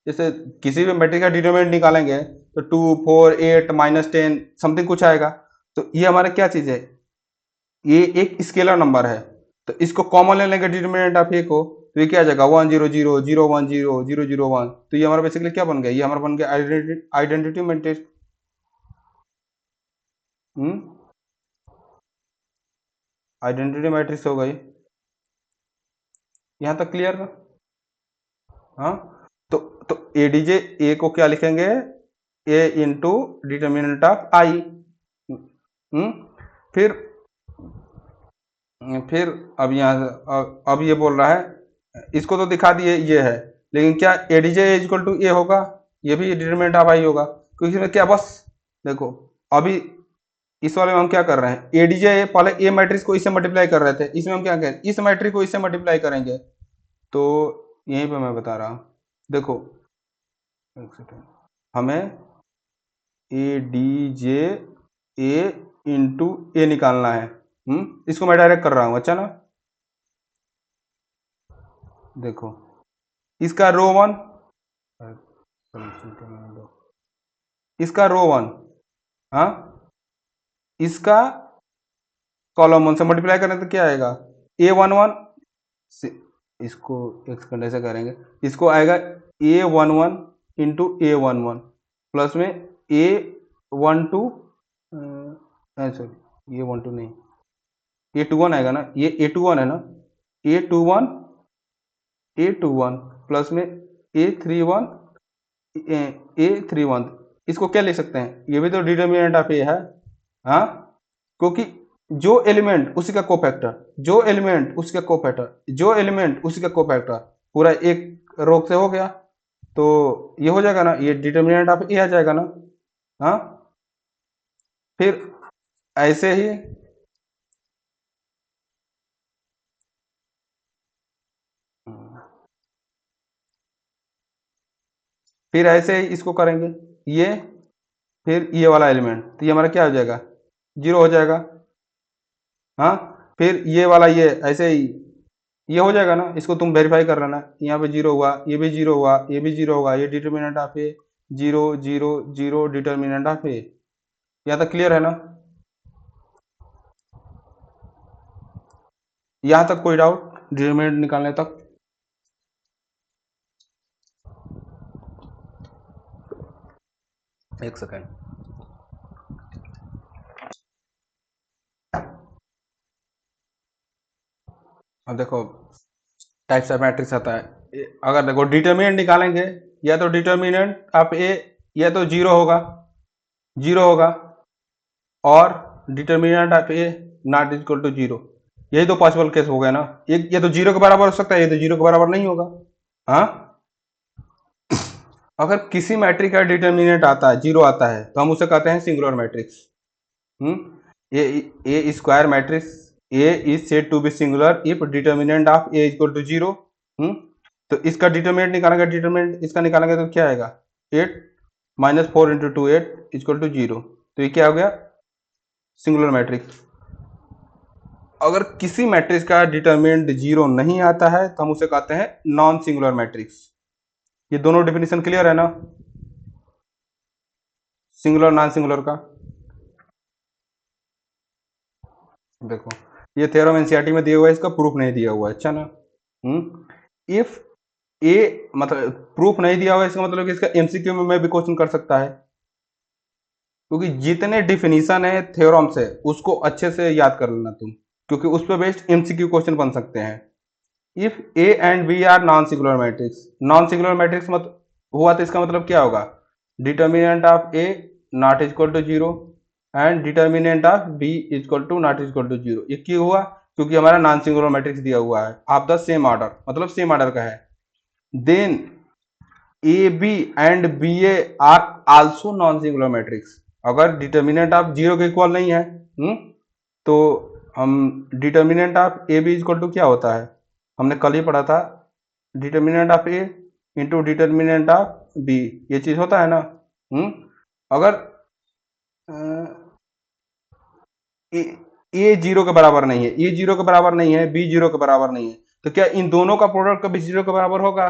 जैसे किसी भी मैट्रिक्स का डिटर्मिनेंट निकालेंगे तो 2 4 8 समथिंग कुछ आएगा, तो ये हमारा क्या चीज है, ये एक स्केलर नंबर है। तो इसको कॉमन ले लेंगे डिटर्मिनेंट ऑफ ए को, तो ये क्या आ जाएगा, 1 0 0 0 1 0 0 0 1, तो ये हमारा बेसिकली क्या बन गया, ये हमारा बन गया आइडेंटिटी मैट्रिक्स। हम्म आइडेंटिटी मैट्रिक्स हो गई। यहाँ तक क्लियर ना। हाँ, तो एडीजे ए को क्या लिखेंगे, ए इंटू डिटर्मिनेंट ऑफ आई। हम्म फिर फिर अब यहाँ अब ये बोल रहा है, इसको तो दिखा दिए ये है, लेकिन क्या एडीजे इक्वल टू ए होगा, ये भी डिटरमिनेंट ऑफ आई होगा, क्योंकि इसमें क्या, बस देखो, अभी इस वाले में हम क्या कर रहे हैं, एडीजे पहले ए मैट्रिक्स को इससे मल्टीप्लाई कर रहे थे, इसमें हम क्या करें, इस मैट्रिक्स को इससे मल्टीप्लाई करेंगे, तो यहीं पे मैं बता रहा हूँ। देखो, एक सेकेंड, हमें ए डी जे ए इंटू ए निकालना है। इसको मैं डायरेक्ट कर रहा हूँ, अच्छा ना। देखो, इसका रो 1, इसका रो 1, हाँ, इसका कॉलम 1 से मल्टीप्लाई करें तो क्या आएगा, A11, इसको एक सेकंड ऐसे करेंगे, इसको आएगा A11 इंटू A11 प्लस में ए 12 सॉरी ये 12 नहीं, ए 21 आएगा ना, ये ए 21 है ना, ए 21 प्लस में ए 31 ए 31, इसको क्या लिख सकते हैं, ये भी तो डिटर्मिनेंट ऑफ ए है। हाँ, क्योंकि जो एलिमेंट उसी का कोफैक्टर, जो एलिमेंट उसका कोफैक्टर, जो एलिमेंट उसी का कोफैक्टर, पूरा एक रोक से हो गया, तो ये हो जाएगा ना, ये डिटर्मिनेंट ऑफ ए आ जाएगा ना। हाँ, फिर ऐसे ही फिर ऐसे ही इसको करेंगे, ये फिर ये वाला एलिमेंट, तो ये हमारा क्या हो जाएगा, जीरो हो जाएगा। हाँ, फिर ये वाला ये ऐसे ही ये हो जाएगा ना, इसको तुम वेरीफाई कर लेना, यहाँ पे जीरो हुआ, ये भी जीरो हुआ, ये भी जीरो होगा, ये determinant of A, zero zero zero determinant of A. यहाँ तक क्लियर है ना, यहाँ तक कोई डाउट डिटर्मिनेंट निकालने तक? एक सेकेंड, अब देखो टाइप्स ऑफ मैट्रिक्स आता है, अगर देखो डिटर्मिनेंट निकालेंगे, या तो डिटर्मिनेंट ऑफ ए या तो जीरो होगा, जीरो होगा, और determinant of A not equal to zero, यही तो पॉसिबल केस हो गया ना, एक ये तो जीरो के बराबर हो सकता है, ये तो जीरो के बराबर नहीं होगा। हाँ, अगर किसी मैट्रिक का डिटर्मिनेंट आता है जीरो आता है, तो हम उसे कहते हैं singular matrix. A square matrix A is said to be singular if determinant of A equal to zero. तो इसका डिटर्मिनेंट निकालेंगे, डिटर्मिनेंट इसका निकालेंगे तो क्या आएगा, 8 minus 4 into 2 8 equal to zero, तो ये क्या हो गया, सिंगुलर मैट्रिक्स। अगर किसी मैट्रिक्स का डिटर्मिनेंट जीरो नहीं आता है, तो हम उसे कहते हैं नॉन सिंगुलर मैट्रिक्स। ये दोनों डेफिनेशन क्लियर है ना, सिंगुलर नॉन सिंगुलर का? देखो ये थ्योरम एनसीईआरटी में दिया हुआ है, इसका प्रूफ नहीं दिया हुआ है, अच्छा ना। इफ ए मतलब प्रूफ नहीं दिया हुआ है, इसका मतलब कि इसका एमसीक्यू में भी क्वेश्चन कर सकता है, क्योंकि जितने डिफिनीशन है थ्योरम से उसको अच्छे से याद कर लेना तुम, क्योंकि उस पर बेस्ड एमसीक्यू क्वेश्चन बन सकते हैं। If A and B are non singular matrix, non singular matrix मत हुआ तो इसका मतलब क्या होगा, determinant of A not equal to zero and determinant of B equal to not equal to zero. ये क्यों हुआ, क्योंकि हमारा नॉन सिंगुलर मैट्रिक्स दिया हुआ है ऑफ द सेम ऑर्डर, मतलब सेम ऑर्डर का है। Then A B and B A are also non singular matrix, अगर डिटर्मिनेंट ऑफ जीरो के इक्वल नहीं है, तो हम determinant of A B equal to क्या होता है, हमने कल ही पढ़ा था, determinant of A into determinant of B, ये चीज होता है ना। अगर ए जीरो के बराबर नहीं है, ए जीरो के बराबर नहीं है, बी जीरो के बराबर नहीं है, तो क्या इन दोनों का प्रोडक्ट कभी जीरो के बराबर होगा?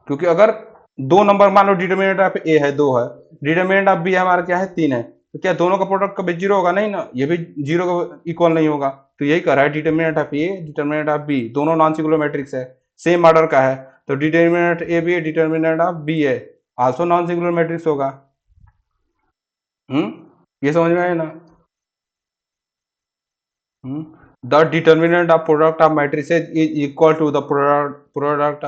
क्योंकि अगर दो नंबर मान लो, डिटर्मिनेंट ऑफ ए है 2 है, डिटर्मिनेंट ऑफ बी हमारा क्या है 3 है, तो क्या दोनों का प्रोडक्ट कभी जीरो होगा? नहीं ना, ये भी जीरो का इक्वल नहीं होगा। तो यही कह रहा है determinant of A determinant of B दोनों नॉन सिंगुलर मैट्रिक्स है, सेम ऑर्डर का है, तो determinant A B determinant of B है आल्सो नॉन सिंगुलर मैट्रिक्स होगा। ये समझ में आया ना? The determinant of product of matrices is equal to the product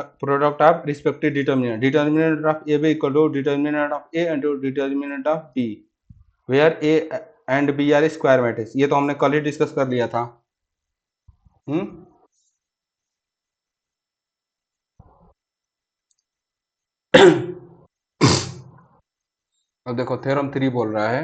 of respective determinant. Determinant of A B equal to determinant of A and determinant of B, where A and B are square matrix. ये तो हमने कल ही discuss कर लिया था। अब देखो theorem 3 बोल रहा है,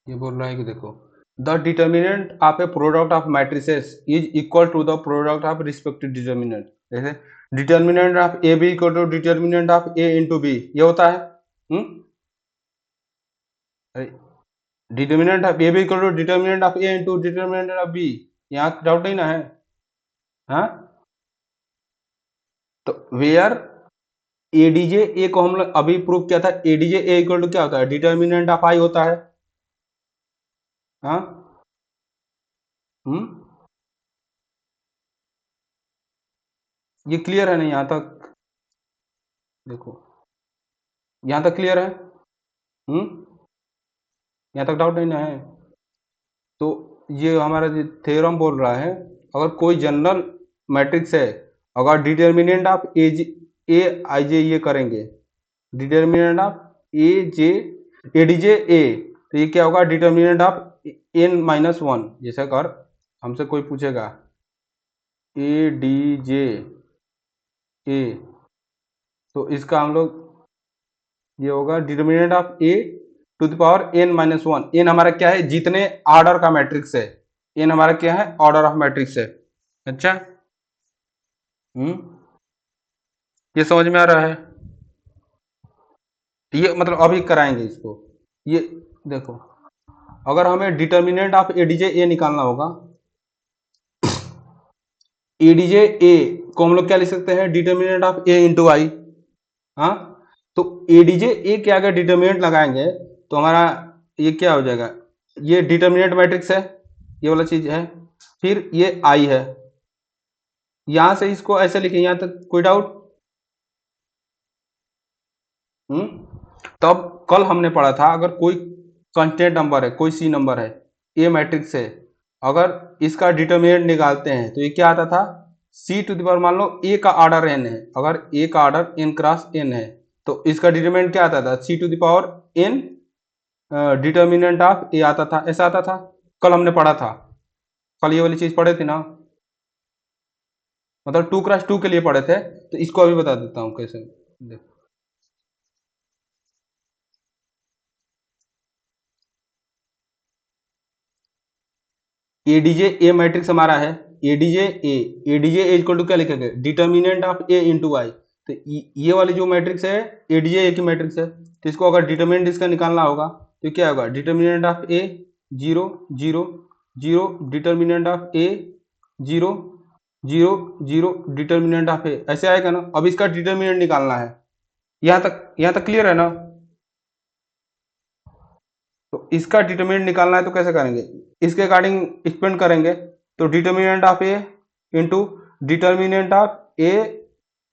ये बोल रहा है कि देखो the determinant of a product of matrices is equal to the product of respective determinant. जैसे determinant of A B equal to determinant of A into B, ये होता है। Determinant of A B equal to determinant of A into determinant of B, यहाँ doubt नहीं ना है? हाँ, तो वेयर एडीजे ए को हम लोग अभी प्रूव किया था, एडीजे ए इक्वल टू क्या होता है, डिटर्मिनेंट ऑफ आई होता है। हाँ, ये क्लियर है नहीं यहाँ तक? देखो यहाँ तक क्लियर है? यहाँ तक डाउट नहीं ना है? तो ये हमारा थ्योरम बोल रहा है, अगर कोई जनरल मैट्रिक्स है, अगर determinant of A I J ये करेंगे, determinant of A J A D J A, तो ये क्या होगा, determinant of N minus one. जैसे अगर हमसे कोई पूछेगा ए डी जे ए, तो इसका हम लोग ये होगा determinant of A to the power N minus one. N हमारा क्या है, जितने ऑर्डर का मैट्रिक्स है, एन हमारा क्या है, ऑर्डर ऑफ मैट्रिक्स है। अच्छा, ये समझ में आ रहा है? ये मतलब अभी कराएंगे इसको। ये देखो, अगर हमें डिटर्मिनेंट ऑफ एडीजे ए निकालना होगा, एडीजे ए को हम लोग क्या लिख सकते हैं, डिटर्मिनेंट ऑफ ए इंटू आई। हाँ, तो एडीजे ए के आगे डिटर्मिनेंट लगाएंगे तो हमारा ये क्या हो जाएगा, ये डिटर्मिनेंट मैट्रिक्स है, ये वाला चीज है, फिर ये आई है। यहां से इसको ऐसे लिखें, यहां तक कोई डाउट? तब कल हमने पढ़ा था, अगर कोई कांस्टेंट नंबर है, कोई सी नंबर है, ए मैट्रिक्स है, अगर इसका डिटर्मिनेंट निकालते हैं तो ये क्या आता था, सी टू द पावर, मान लो ए का ऑर्डर एन है, अगर ए का ऑर्डर एन क्रॉस एन है, तो इसका डिटर्मिनेंट क्या आता था, C to the power N determinant of A आता था, ऐसा आता था। कल हमने पढ़ा था, कल ये वाली चीज पढ़े थे ना, मतलब 2x2 के लिए पढ़े थे, तो इसको अभी बता देता हूँ कैसे। देखो, एडीजे ए मैट्रिक्स हमारा है, ADJ A, ADJ A equal to क्या लिखेंगे, determinant of A into I. तो ये वाली जो मैट्रिक्स है, एडीजे ए की मैट्रिक्स है, तो इसको अगर डिटर्मिनेंट इसका निकालना होगा तो क्या होगा, determinant of A 0 0 0, determinant of A 0 0 0, determinant of A, ऐसे आएगा ना। अब इसका डिटर्मिनेंट निकालना है, यहाँ तक क्लियर है ना? तो इसका डिटर्मिनेंट निकालना है तो कैसे करेंगे, इसके अकॉर्डिंग एक्सपेंड करेंगे, तो determinant of A into determinant of A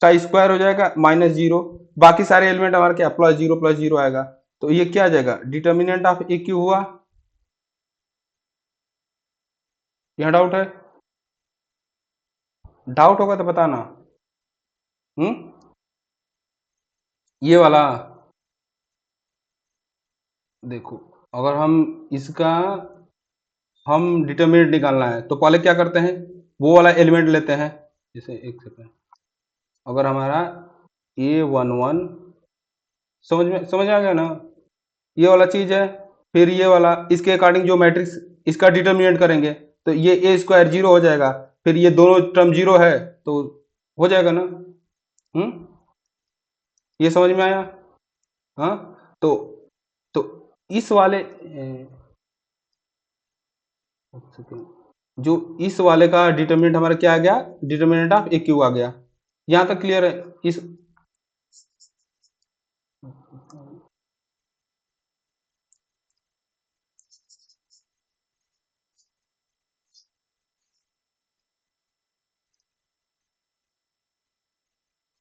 का स्क्वायर हो जाएगा -0, बाकी सारे एलिमेंट हमारे क्या +0 आएगा, तो ये क्या आ जाएगा, डिटर्मिनेंट ऑफ ए क्यू हुआ। यहाँ डाउट है? डाउट होगा तो बताना। ये वाला देखो, अगर इसका हम डिटर्मिनेंट निकालना है तो पहले क्या करते हैं, वो वाला एलिमेंट लेते हैं। जैसे एक सेकेंड, अगर हमारा A11 समझ आ गया ना, ये वाला चीज है, फिर ये वाला इसके अकॉर्डिंग जो मैट्रिक्स इसका डिटर्मिनेंट करेंगे, तो ये ए स्क्वायर 0 हो जाएगा, फिर ये दोनों टर्म 0 है तो हो जाएगा ना। ये समझ में आया? हाँ, तो तो इस वाले जो इस वाले का डिटर्मिनेंट हमारा क्या आ गया, डिटर्मिनेंट ऑफ ए क्यू आ गया। यहां तक क्लियर है? इस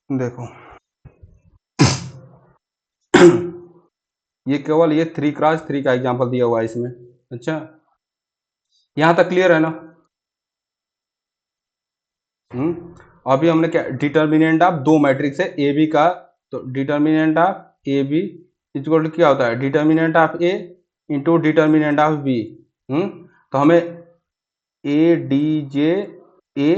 देखो ये केवल ये 3x3 का एग्जांपल दिया हुआ है इसमें। अच्छा, यहां तक क्लियर है ना? अभी हमने क्या, डिटर्मिनेंट ऑफ दो मैट्रिक्स है ए बी का, तो determinant of A B equal to क्या होता है, determinant of A into determinant of B. तो हमें ए D J A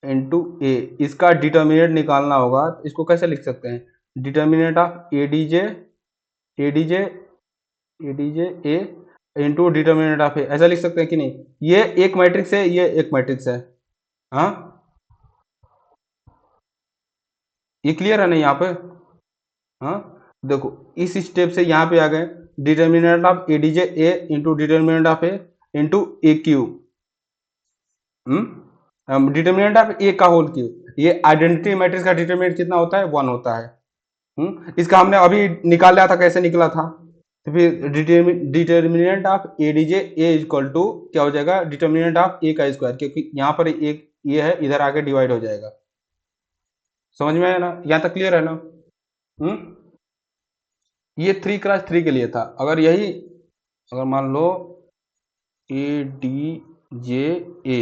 into A, इसका डिटर्मिनेंट निकालना होगा, तो इसको कैसे लिख सकते हैं, determinant of A D J A D J A D J A into determinant of A, ऐसा लिख सकते हैं कि नहीं? ये एक मैट्रिक्स है, ये एक मैट्रिक्स है। हाँ, ये क्लियर है नहीं यहाँ पे? हाँ, देखो इस स्टेप से यहाँ पे आ गए, determinant of A D J A into determinant of A into A cube, determinant of A का होल क्यू। ये आइडेंटिटी मैट्रिक्स का डिटर्मिनेंट कितना होता है, 1 होता है। इसका हमने अभी निकाल लिया था, कैसे निकला था, तो फिर determinant of A D J A equal to क्या हो जाएगा, डिटर्मिनेंट ऑफ ए का स्क्वायर, क्योंकि यहाँ पर एक ये है, इधर आके डिवाइड हो जाएगा। समझ में आया ना, यहाँ तक क्लियर है ना? ये 3x3 के लिए था। अगर यही, अगर मान लो ए D J A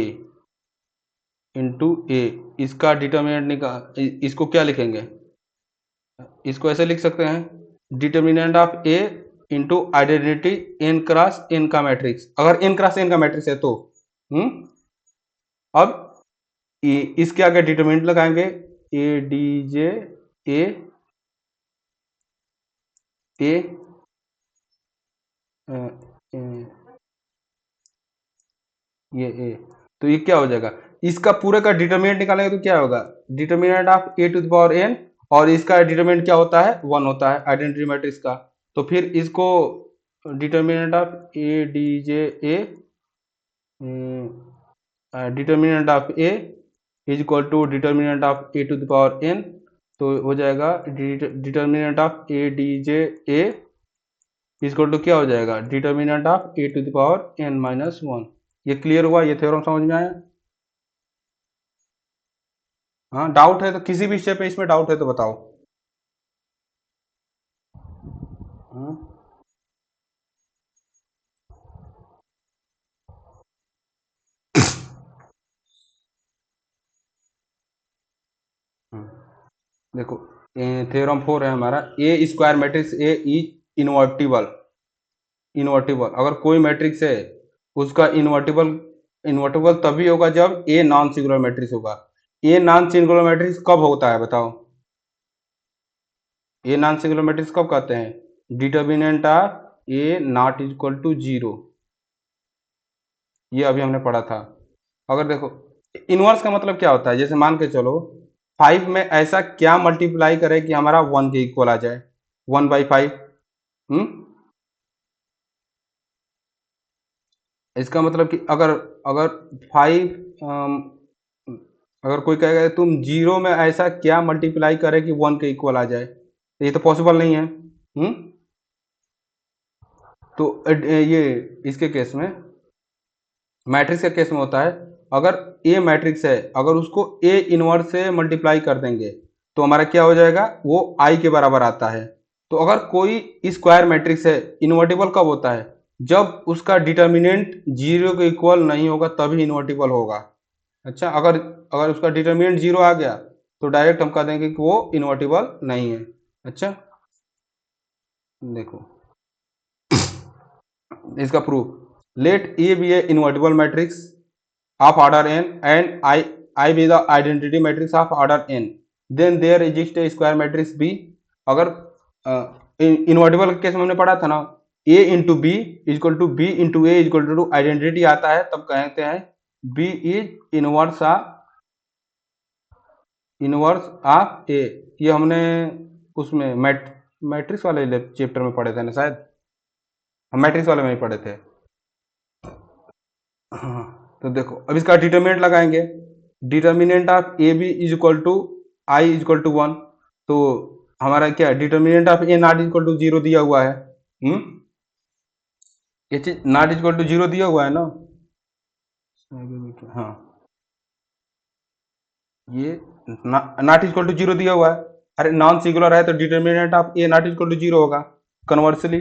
into A, इसका डिटर्मिनेंट निकाल, इसको क्या लिखेंगे? इसको ऐसे लिख सकते हैं, determinant of A into identity N cross N का मैट्रिक्स, अगर एन क्रॉस एन का मैट्रिक्स है तो। अब इसके आगे डिटर्मिनेंट लगाएंगे, ए डी जे ए ए ये ए, तो ये क्या हो जाएगा, इसका पूरे का डिटर्मिनेंट निकालेंगे तो क्या होगा, determinant of A to the power N, और इसका डिटर्मिनेंट क्या होता है, 1 होता है आइडेंटिटी मैट्रिक्स का। तो फिर इसको determinant of A D J A, determinant of A is equal to determinant of A to the power N, तो हो जाएगा determinant of A D J A is equal to क्या हो जाएगा, determinant of A to the power N minus 1। ये clear हुआ, ये theorem समझ में आया? हाँ, डाउट है तो, किसी भी स्टेप पे इसमें डाउट है तो बताओ। हाँ? देखो, थ्योरम 4 है हमारा, a square matrix A is invertible. Invertible, अगर कोई मैट्रिक्स है उसका इनवर्टिबल, इनवर्टिबल तभी होगा जब ए नॉन सिंगुलर मैट्रिक्स होगा। ए नॉन सिंगुलर मैट्रिक्स कब होता है बताओ? ए नॉन सिंगुलर मैट्रिक्स कब कहते हैं, determinant of A not equal to 0, ये अभी हमने पढ़ा था। अगर देखो, इनवर्स का मतलब क्या होता है, जैसे मान के चलो 5 में ऐसा क्या मल्टीप्लाई करे कि हमारा 1 के इक्वल आ जाए, 1/5। इसका मतलब कि अगर अगर 5, अगर कोई कहेगा तुम 0 में ऐसा क्या मल्टीप्लाई करे कि 1 के इक्वल आ जाए, तो ये तो पॉसिबल नहीं है। तो ये इसके केस में, मैट्रिक्स के केस में होता है, अगर ए मैट्रिक्स है, अगर उसको ए इनवर्स से मल्टीप्लाई कर देंगे तो हमारा क्या हो जाएगा, वो आई के बराबर आता है। तो अगर कोई स्क्वायर मैट्रिक्स है, इन्वर्टिबल कब होता है, जब उसका डिटर्मिनेंट 0 के इक्वल नहीं होगा तभी इन्वर्टिबल होगा। अच्छा, अगर अगर उसका डिटर्मिनेंट 0 आ गया तो डायरेक्ट हम कह देंगे कि वो इन्वर्टिबल नहीं है। अच्छा, देखो इसका proof, let A B a invertible matrix of order n and I be the identity matrix of order n, then there exists a square matrix B। अगर इन्वर्टिबल के केस में हमने पढ़ा था ना, a into B equal to B into A equal to identity आता है, तब कहते हैं b is inverse of a। ये हमने उसमें मैट्रिक्स वाले चैप्टर में पढ़े थे ना शायद, हम मैट्रिक्स वाले में ही पढ़े थे। हाँ, तो देखो अब इसका डिटर्मिनेंट लगाएंगे, determinant of A B is equal to I is equal to 1, तो हमारा क्या determinant of A not equal to 0 दिया हुआ है। ये चीज नॉट इक्वल टू 0 दिया हुआ है ना। हाँ, ये नॉट इक्वल टू 0 दिया हुआ है, अरे नॉन सिंगुलर है तो determinant of A not equal to 0 होगा। Conversely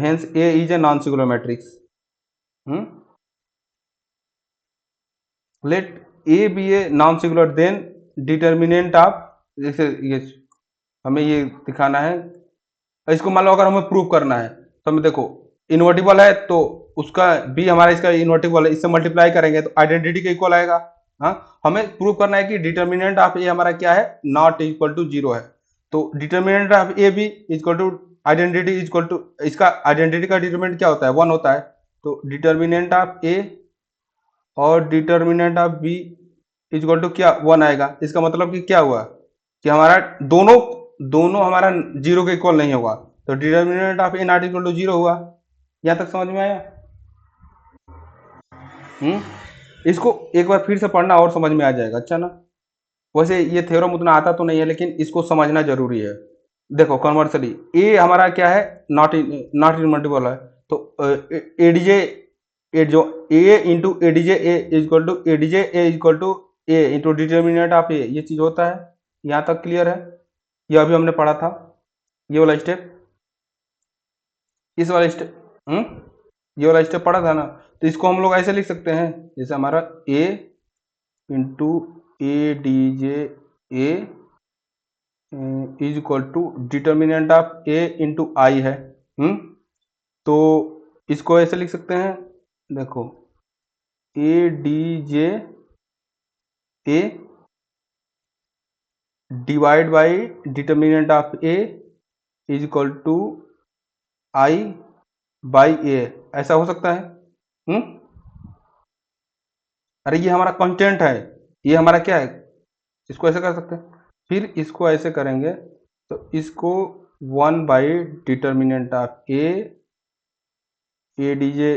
hence A is a non singular matrix. Let A B a non singular, then determinant of, जैसे ये हमें ये दिखाना है, इसको मान लो अगर हमें प्रूव करना है तो हमें देखो इन्वर्टिबल है तो उसका बी हमारा इसका इन्वर्टिबल है, इससे मल्टीप्लाई करेंगे तो आइडेंटिटी के इक्वल आएगा। हाँ, हमें प्रूव करना है कि डिटर्मिनेंट ऑफ ए हमारा क्या है, नॉट इक्वल टू 0 है, तो determinant of A B equal to identity equal to, इसका आइडेंटिटी का डिटर्मिनेंट क्या होता है, 1 होता है, तो डिटर्मिनेंट ऑफ ए और determinant of B equal to क्या, 1 आएगा। इसका मतलब कि क्या हुआ कि हमारा दोनों दोनों हमारा 0 के इक्वल नहीं होगा, तो determinant of A not equal to 0 हुआ। यहां तक समझ में आया? इसको एक बार फिर से पढ़ना और समझ में आ जाएगा। अच्छा ना, वैसे ये थ्योरम उतना आता तो नहीं है लेकिन इसको समझना जरूरी है। देखो कन्वर्सली ए हमारा क्या है, नॉट इनवर्टिबल है, तो एडीजे ए जो A into ADJ A equal to ADJ A equal to A into determinant of A, ये चीज होता है। यहाँ तक क्लियर है? ये अभी हमने पढ़ा था, ये वाला स्टेप, इस वाला स्टेप, ये वाला स्टेप पढ़ा था ना। तो इसको हम लोग ऐसे लिख सकते हैं, जैसे हमारा A into A D J A is equal to determinant of A into I है। तो इसको ऐसे लिख सकते हैं, देखो A D J A divide by determinant of A is equal to I by A, ऐसा हो सकता है। अरे ये हमारा कांस्टेंट है, ये हमारा क्या है, इसको ऐसे कर सकते हैं। फिर इसको ऐसे करेंगे तो इसको 1 by determinant of A DJ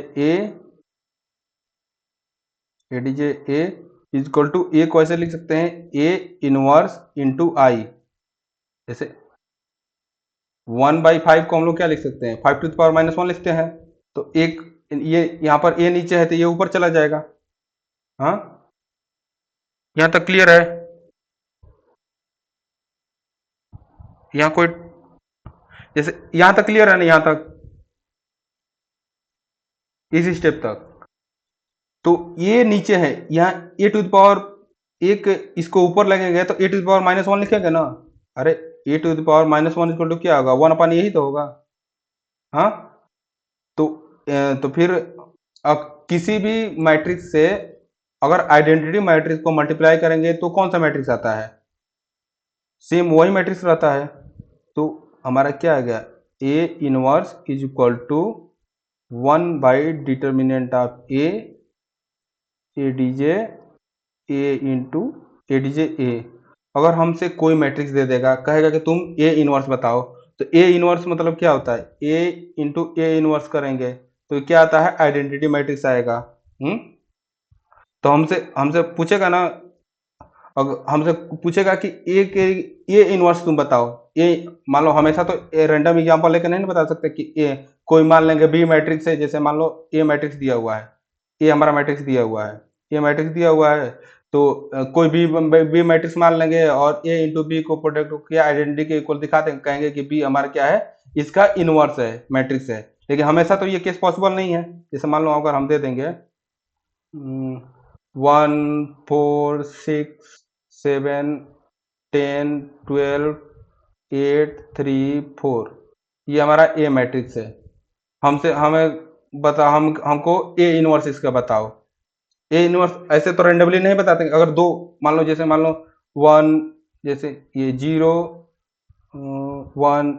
A DJ A is equal to A को ऐसे लिख सकते हैं ए इनवर्स इंटू आई। जैसे 1/5 को हम लोग क्या लिख सकते हैं, 5 टू द पावर -1 लिखते हैं। तो एक ये यहाँ पर ए नीचे है तो ये ऊपर चला जाएगा। हाँ, यहाँ तक क्लियर है? यहाँ कोई, जैसे यहाँ तक क्लियर है ना, यहाँ तक, इस स्टेप तक। तो ये नीचे है, यहाँ ए टू द पावर एक, इसको ऊपर लगेंगे तो ए टू द पावर -1 लिखेंगे ना। अरे A to the power -1 equal to क्या होगा, 1/, यही तो होगा। हाँ, तो तो फिर अब किसी भी मैट्रिक्स से अगर आइडेंटिटी मैट्रिक्स को मल्टीप्लाई करेंगे तो कौन सा मैट्रिक्स आता है, सेम वही मैट्रिक्स रहता है। तो हमारा क्या आ गया, A inverse is equal to 1 by determinant of A DJ A into A DJ A. अगर हमसे कोई मैट्रिक्स दे देगा, कहेगा कि तुम ए इनवर्स बताओ, तो ए इनवर्स मतलब क्या होता है, ए इंटू ए इनवर्स करेंगे तो क्या आता है, आइडेंटिटी मैट्रिक्स आएगा। तो हमसे हमसे पूछेगा ना, अगर हमसे पूछेगा कि ए के ए इनवर्स तुम बताओ, ए मान लो, हमेशा तो रैंडम एग्जांपल लेकर नहीं बता सकते कि ए, कोई मान लेंगे बी मैट्रिक्स है, जैसे मान लो ए मैट्रिक्स दिया हुआ है, ए हमारा मैट्रिक्स दिया हुआ है, ए मैट्रिक्स दिया हुआ है, तो कोई बी मैट्रिक्स मान लेंगे और ए इंटू बी को प्रोडक्ट किया, आइडेंटिटी के इक्वल दिखा देंगे, कहेंगे कि बी हमारा क्या है, इसका इनवर्स है, मैट्रिक्स है। लेकिन हमेशा तो ये केस पॉसिबल नहीं है। जैसे मान लो अगर हम दे देंगे 1 4 6 7 10 12 8 3 4, ये हमारा ए मैट्रिक्स है। हमसे हमें बता, हमको ए इनवर्स इसका बताओ। ए इनवर्स ऐसे तो रेंडमली नहीं बताते, अगर दो मान लो, जैसे मान लो 1, जैसे ये 0 1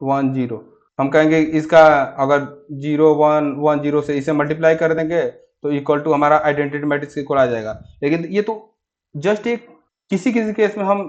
1 0, हम कहेंगे इसका अगर 0 1 1 0 से इसे मल्टीप्लाई कर देंगे तो इक्वल टू हमारा आइडेंटिटी मैट्रिक्स इक्वल आ जाएगा। लेकिन ये तो जस्ट एक किसी किसी केस में हम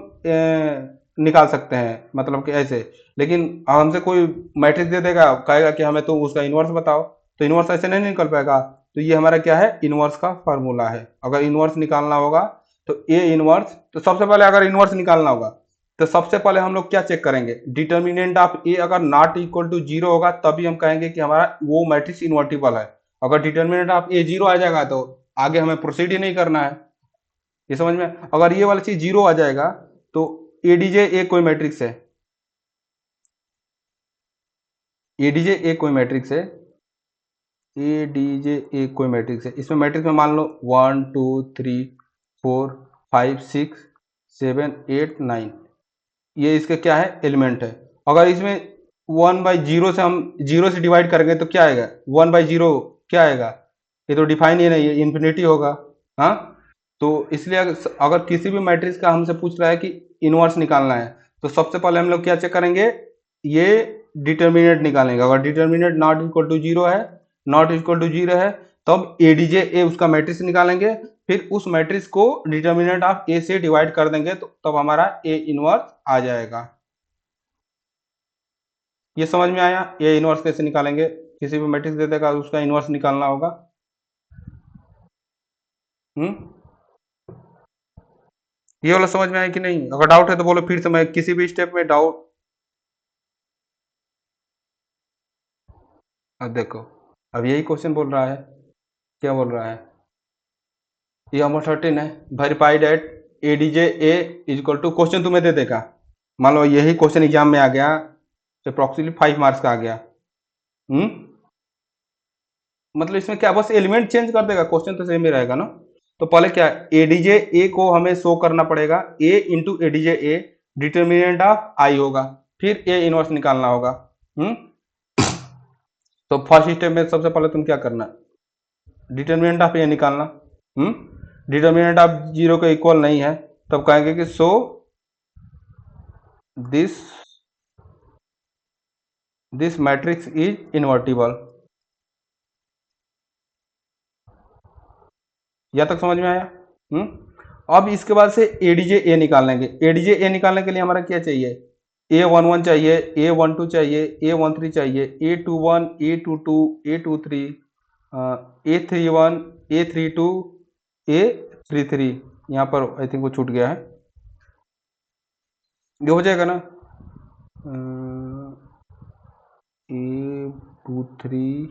निकाल सकते हैं, मतलब कि ऐसे। लेकिन हमसे कोई मैट्रिक्स दे देगा, कहेगा कि हमें तो उसका इनवर्स बताओ, तो इनवर्स ऐसे नहीं निकल पाएगा। तो ये हमारा क्या है, इनवर्स का फार्मूला है। अगर इनवर्स निकालना होगा तो ए इनवर्स, तो सबसे पहले अगर इनवर्स निकालना होगा तो सबसे पहले हम लोग क्या चेक करेंगे, डिटर्मिनेंट ऑफ ए अगर नॉट इक्वल टू 0 होगा तभी हम कहेंगे कि हमारा वो मैट्रिक्स इन्वर्टिबल है। अगर डिटर्मिनेंट ऑफ ए 0 आ जाएगा तो आगे हमें प्रोसीड ही नहीं करना है। ये समझ में? अगर ये वाला चीज 0 आ जाएगा तो एडीजे ए कोई मैट्रिक्स है, एडीजे ए कोई मैट्रिक्स है, ए डी जे ए कोई मैट्रिक्स है। इसमें मैट्रिक्स में मान लो 1 2 3 4 5 6 7 8 9, ये इसके क्या है, एलिमेंट है। अगर इसमें 1/0 से हम 0 से डिवाइड करेंगे तो क्या आएगा, 1/0 क्या आएगा, ये तो डिफाइन ही नहीं है, इन्फिनिटी होगा। हाँ, तो इसलिए अगर किसी भी मैट्रिक्स का हमसे पूछ रहा है कि इनवर्स निकालना है तो सबसे पहले हम लोग क्या चेक करेंगे, ये डिटर्मिनेंट निकालेंगे। अगर डिटर्मिनेंट नॉट इक्वल टू 0 है, नॉट इक्वल टू 0 है, तब एडीजे ए उसका मैट्रिक्स निकालेंगे। फिर उस मैट्रिक्स को डिटर्मिनेंट ऑफ ए से डिवाइड कर देंगे तो तब हमारा ए इनवर्स आ जाएगा। ये समझ में आया, ए इनवर्स कैसे निकालेंगे, किसी भी मैट्रिक्स दे देगा उसका इनवर्स निकालना होगा। ये वाला समझ में आया कि नहीं? अगर डाउट है तो बोलो फिर से, मैं किसी भी स्टेप में डाउट। अब देखो, अब यही क्वेश्चन बोल रहा है क्या बोल रहा है, ये ऑलमोस्ट 13 है। Verified at adj A is equal to, question तुम्हें दे देगा, मान लो यही क्वेश्चन एग्जाम में आ गया तो अप्रोक्सीमेटली 5 मार्क्स का आ गया। हम्म मतलब इसमें क्या, बस एलिमेंट चेंज कर देगा, क्वेश्चन तो सेम ही रहेगा ना। तो पहले क्या, एडीजे ए को हमें शो करना पड़ेगा, A into ADJ A, determinant of I होगा, फिर ए इनवर्स निकालना होगा। हम्म तो फर्स्ट स्टेप में सबसे पहले तुम क्या करना, डिटर्मिनेंट ऑफ ए निकालना। डिटर्मिनेंट ऑफ जीरो के इक्वल नहीं है, तब कहेंगे कि so this this matrix is invertible. या तक समझ में आया? अब इसके बाद से एडीजे ए निकाल लेंगे। एडीजे ए निकालने के लिए हमारा क्या चाहिए, A11 चाहिए, A12 चाहिए, A13 चाहिए, A21, A22, A23, A31, A32, A33। यहाँ पर आई थिंक वो छूट गया है, ये हो जाएगा ना, A23,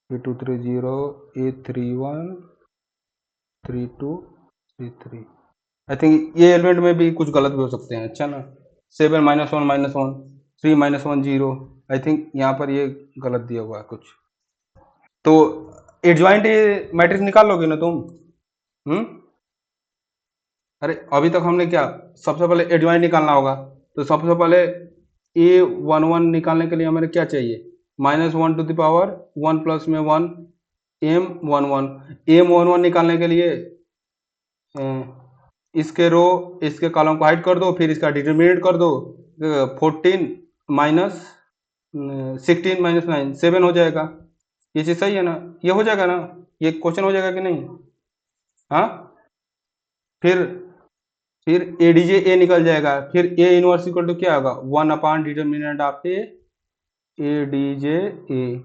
A230, A31, 32, 33। I think ये एलिमेंट में भी कुछ गलत भी हो सकते हैं, अच्छा ना, 7 -1 -1, 3 -1 0, आई थिंक यहाँ पर ये गलत दिया हुआ है कुछ। तो एडजॉइंट मैट्रिक्स निकाल लोगे ना तुम? हम्म अरे अभी तक हमने क्या, सबसे पहले एडजॉइंट निकालना होगा, तो सबसे पहले A11 निकालने के लिए हमें क्या चाहिए, -1 टू द पावर 1 प्लस में 1, M11 निकालने के लिए इसके रो इसके कॉलम को हाइड कर दो, फिर इसका डिटरमिनेंट कर दो, 14 माइनस 16 -9 7 हो जाएगा। ये चीज सही है ना, ये हो जाएगा ना, ये क्वेश्चन हो जाएगा कि नहीं? हाँ, फिर फिर एडीजे ए निकल जाएगा, फिर ए इनवर्स इक्वल टू क्या होगा, 1 upon determinant of A DJ A,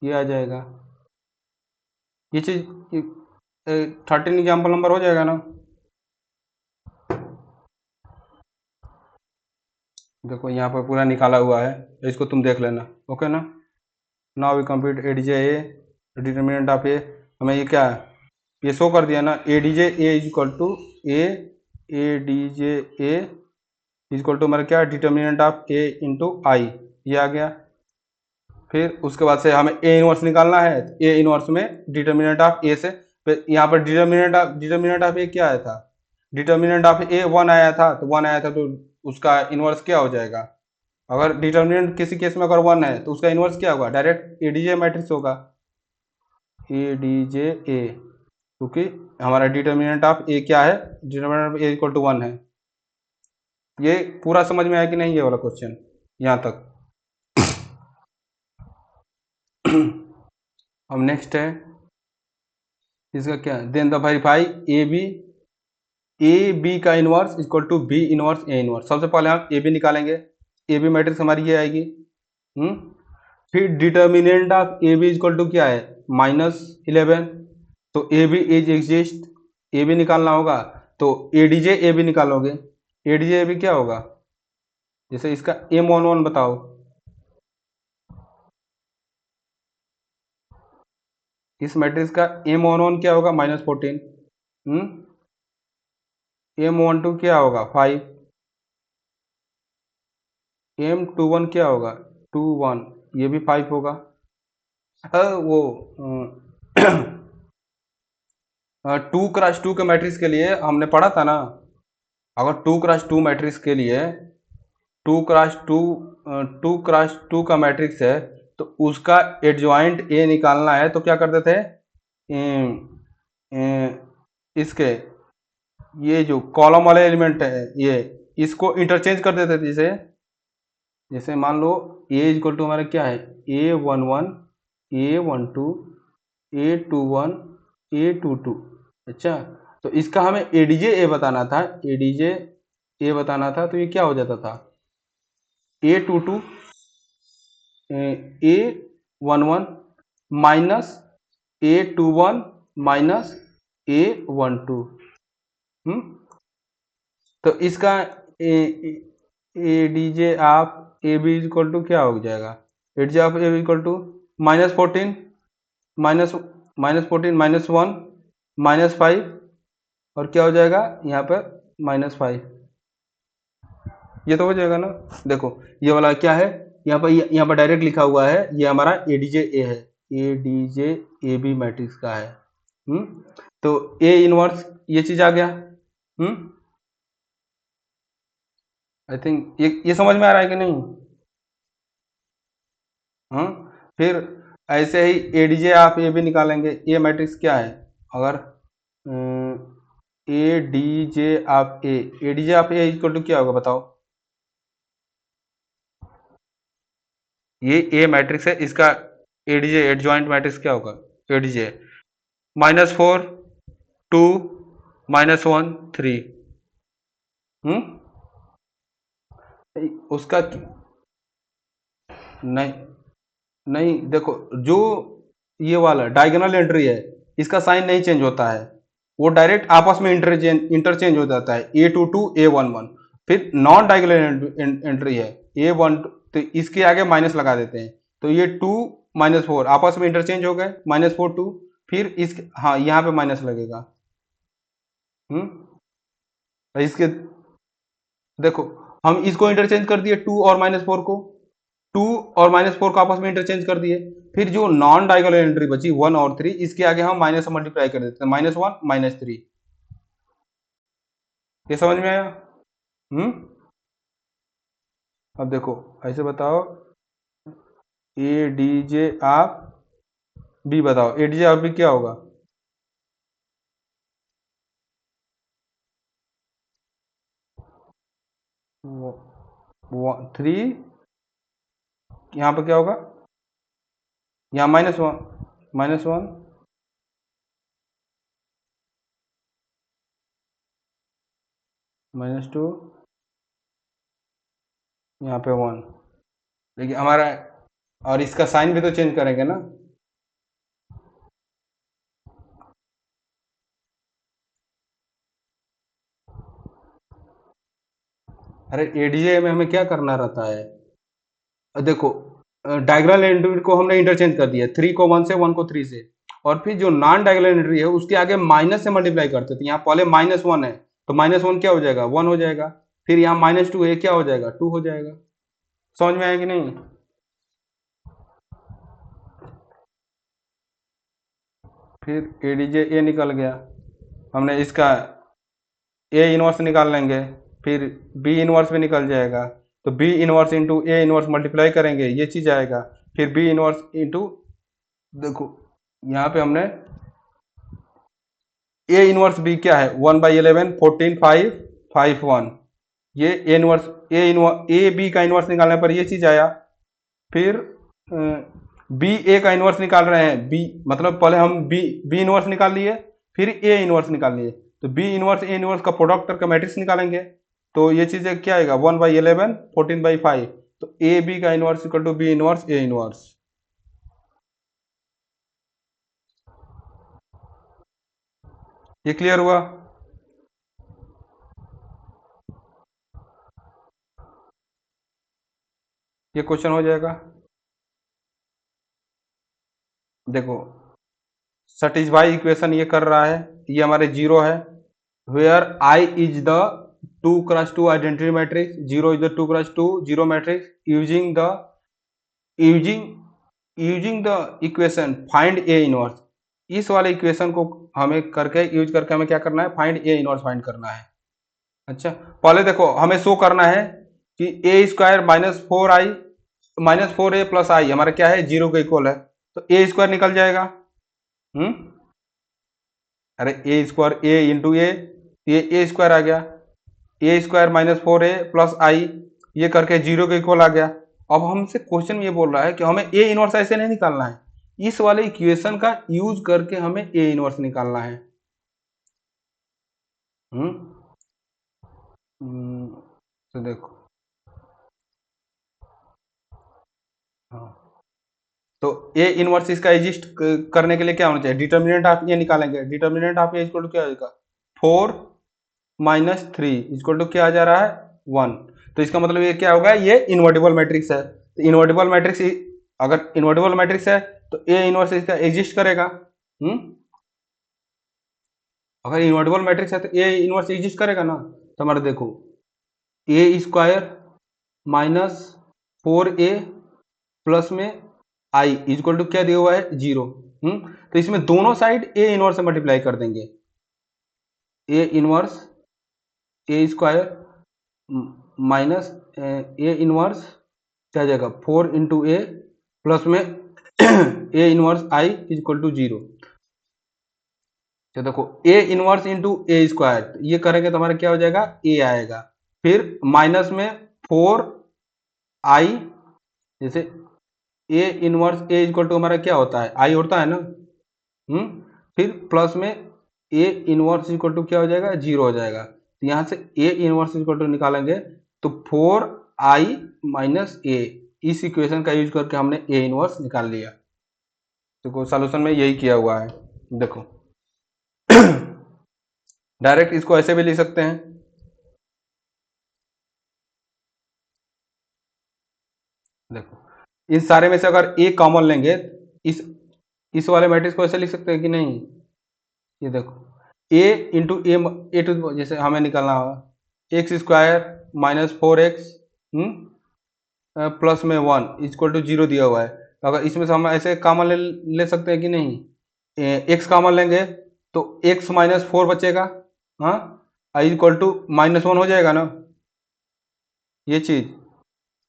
ये आ जाएगा। ये चीज 13 एग्जाम्पल नंबर हो जाएगा ना। देखो यहाँ पर पूरा निकाला हुआ है, इसको तुम देख लेना, ओके ना। Now we complete ADJ A, determinant of A, हमें ये क्या है, ये शो कर दिया ना, ADJ A is equal to A DJ A is equal to हमारा क्या, determinant of A into I, ये आ गया। फिर उसके बाद से हमें ए इनवर्स निकालना है, ए इनवर्स में डिटरमिनेंट ऑफ ए से, फिर यहाँ पर डिटरमिनेंट ऑफ ए क्या आया था, डिटरमिनेंट ऑफ ए 1 आया था, तो 1 आया था तो उसका इनवर्स क्या हो जाएगा, अगर डिटरमिनेंट किसी केस में अगर 1 है तो उसका इनवर्स क्या होगा, डायरेक्ट एडीजे मैट्रिक्स होगा, एडीजे ए, क्योंकि हमारा डिटरमिनेंट ऑफ ए क्या है, determinant of A equal to 1 है। ये पूरा समझ में आया कि नहीं, ये वाला क्वेश्चन यहाँ तक? अब नेक्स्ट है इसका क्या, then the verify A B का inverse equal to B inverse A inverse. सबसे पहले हम ए बी निकालेंगे, ए बी मैट्रिक्स हमारी ये आएगी। फिर determinant of A B equal to क्या है, -11, तो A B is exist, A B निकालना होगा, तो एडीजे ए बी निकालोगे, एडीजे ए बी क्या होगा, जैसे इसका M11 बताओ, इस मैट्रिक्स का M11 क्या होगा, -14, M12 क्या होगा 5, M21 क्या होगा 21, ये भी 5 होगा। वो 2x2 के मैट्रिक्स के लिए हमने पढ़ा था ना, अगर 2x2 मैट्रिक्स के लिए 2x2 2x2 का मैट्रिक्स है, तो उसका एडजॉइंट ए निकालना है, तो क्या करते थे, इसके ये जो कॉलम वाले एलिमेंट है ये, इसको इंटरचेंज कर देते थे, जैसे जैसे मान लो ए इक्वल टू हमारा क्या है, A11, A12, A21, A22, अच्छा, तो इसका हमें एडीजे ए बताना था, एडीजे ए बताना था, तो ये क्या हो जाता था, A22 A11 minus A21 minus A12, तो इसका adj of A B equal to क्या हो जाएगा, adj of A B equal to -14, minus -14 -1 -5 और क्या हो जाएगा यहाँ पर -5। ये तो हो जाएगा ना। देखो ये वाला क्या है, यहाँ पर डायरेक्ट लिखा हुआ है, ये हमारा एडीजे ए है, एडीजे ए बी मैट्रिक्स का है। तो ए इनवर्स ये चीज आ गया। आई थिंक ये समझ में आ रहा है कि नहीं। फिर ऐसे ही एडीजे आप ये भी निकालेंगे, ए मैट्रिक्स क्या है, अगर ए डी जे आप एडीजे आप ए इक्वल टू क्या होगा बताओ। ये ए मैट्रिक्स है, इसका एडीजे एडजॉइंट मैट्रिक्स क्या होगा, एडीजे -4 2 -1 3। उसका नहीं, नहीं देखो, जो ये वाला डायगोनल एंट्री है इसका साइन नहीं चेंज होता है, वो डायरेक्ट आपस में इंटरचेंज हो जाता है, A22 A11। फिर नॉन डायगोनल एंट्री है A1, तो इसके आगे माइनस लगा देते हैं, तो ये 2 -4 आपस में इंटरचेंज हो गए, -4 2। फिर इस हाँ यहाँ पे माइनस लगेगा। इसके देखो हम इसको इंटरचेंज कर दिए 2 और -4 को, 2 और -4 को आपस में इंटरचेंज कर दिए। फिर जो नॉन डायगोनल एंट्री बची 1 और 3, इसके आगे हम माइनस मल्टीप्लाई कर देते हैं, -1 -3। ये समझ में आया। हम्म अब देखो ऐसे बताओ, ए डी जे आप बी बताओ, ए डी जे आप बी क्या होगा। 3, यहाँ पे क्या होगा, यहाँ -1 -1 -2, यहाँ पे 1। देखिए हमारा, और इसका साइन भी तो चेंज करेंगे ना। अरे एडीजे में हमें क्या करना रहता है, देखो डायगोनल एंट्री को हमने इंटरचेंज कर दिया, 3 को 1 से, 1 को 3 से, और फिर जो नॉन डायगोनल एंट्री है उसके आगे माइनस से मल्टीप्लाई करते थे। यहाँ पहले -1 है तो -1 क्या हो जाएगा, 1 हो जाएगा। फिर यहाँ -2 है, क्या हो जाएगा, 2 हो जाएगा। समझ में आया कि नहीं। फिर एडीजे ए निकल गया, हमने इसका ए इनवर्स निकाल लेंगे, फिर बी इनवर्स भी निकल जाएगा, तो B inverse into A inverse multiply करेंगे, ये चीज आएगा। फिर बी इनवर्स इंटू, देखो यहाँ पे हमने ए इनवर्स बी क्या है, 1/11 14 5 5 1। ये ए इनवर्स ए बी का इनवर्स निकालने पर ये चीज आया। फिर बी ए का इनवर्स निकाल रहे हैं, बी मतलब पहले हम बी इनवर्स निकाल लिए, फिर ए इनवर्स निकाल लिए, तो बी इनवर्स ए इनवर्स का प्रोडक्ट करके मैट्रिक्स निकालेंगे, तो ये चीजें क्या आएगा, 1/11 14/5। तो ए बी का inverse equal to B inverse A inverse. ये क्लियर हुआ। ये क्वेश्चन हो जाएगा। देखो सेटिस्फाई इक्वेशन ये कर रहा है, ये हमारे जीरो है, where I is the 2x2 identity matrix, 0 is the 2x2 zero matrix, using using the equation find A inverse. इस वाले इक्वेशन को हमें करके यूज करके हमें क्या करना है, फाइंड ए इनवर्स फाइंड करना है। अच्छा पहले देखो हमें शो करना है कि ए स्क्वायर -4 ए प्लस आई हमारा क्या है, जीरो के इक्वल है, तो ए स्क्वायर निकल जाएगा। अरे ए square A into A square आ गया, ए स्क्वायर -4 ए प्लस आई, ये करके जीरो के इक्वल आ गया। अब हमसे क्वेश्चन ये बोल रहा है कि हमें ए इनवर्स ऐसे नहीं निकालना है, इस वाले इक्वेशन का यूज करके हमें ए इनवर्स निकालना है। तो देखो, हाँ तो ए इनवर्स इसका एग्जिस्ट करने के लिए क्या होना चाहिए, डिटर्मिनेंट ऑफ ए निकालेंगे, determinant of A equal to क्या होगा, 4 -3 इक्वल टू क्या आ जा रहा है, 1। तो इसका मतलब ये क्या होगा, ये इन्वर्टिबल मैट्रिक्स है। तो इन्वर्टिबल मैट्रिक्स, अगर इन्वर्टिबल मैट्रिक्स है तो ए इनवर्स इसका एग्जिस्ट करेगा। अगर इन्वर्टिबल मैट्रिक्स है तो ए इनवर्स एग्जिस्ट करेगा ना। तो हमारे देखो ए स्क्वायर माइनस 4a प्लस में आई इक्वल टू क्या दिया हुआ है 0। तो इसमें दोनों साइड ए इनवर्स से मल्टीप्लाई कर देंगे। A inverse A square minus A inverse क्या जाएगा 4 इंटू ए प्लस में A inverse I equal to 0। तो देखो A inverse into A square ये करेंगे तो हमारा क्या हो जाएगा ए आएगा। फिर माइनस में 4i जैसे A inverse A equal to हमारा क्या होता है आई होता है ना। फिर प्लस में ए इनवर्स इक्वल टू क्या हो जाएगा 0 हो जाएगा। तो यहाँ से ए इनवर्स इक्वल टू निकालेंगे तो 4i माइनस ए, इस इक्वेशन का यूज करके हमने ए इनवर्स निकाल लिया। देखो सॉल्यूशन में यही किया हुआ है। देखो डायरेक्ट इसको ऐसे भी लिख सकते हैं। देखो इन सारे में से अगर ए कॉमन लेंगे इस वाले मैट्रिक्स को ऐसे लिख सकते हैं कि नहीं। ये देखो ए इंटू ए टू जैसे हमें निकालना होगा x square minus 4x plus में 1 इक्वल टू 0 दिया हुआ है। अगर इसमें से हम ऐसे कॉमन ले सकते हैं कि नहीं। एक्स कॉमन लेंगे तो x माइनस 4 बचेगा। हाँ आई इक्वल टू -1 हो जाएगा ना ये चीज।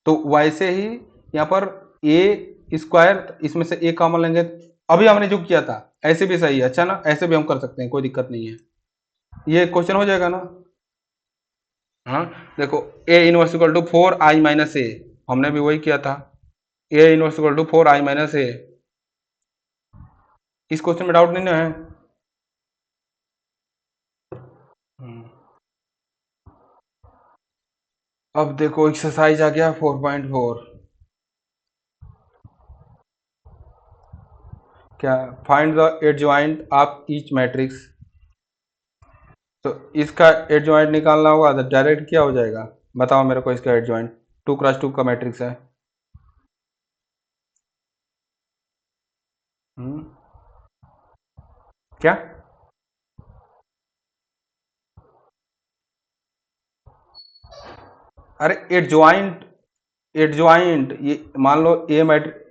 तो वैसे ही यहाँ पर ए स्क्वायर इसमें से ए कॉमन लेंगे। अभी हमने जो किया था ऐसे भी सही है। अच्छा ना ऐसे भी हम कर सकते हैं कोई दिक्कत नहीं है। ये क्वेश्चन हो जाएगा ना। हाँ देखो A inverse equal to 4i minus A हमने भी वही किया था। A inverse equal to 4i minus A. इस क्वेश्चन में डाउट नहीं ना है। अब देखो एक्सरसाइज आ गया 4.4। क्या find the adjoint of each matrix. तो इसका एडजॉइंट निकालना होगा तो डायरेक्ट क्या हो जाएगा बताओ मेरे को। इसका एडजॉइंट 2x2 का मैट्रिक्स है। क्या अरे एडजॉइंट एडजॉइंट ये मान लो ए मैट्रिक्स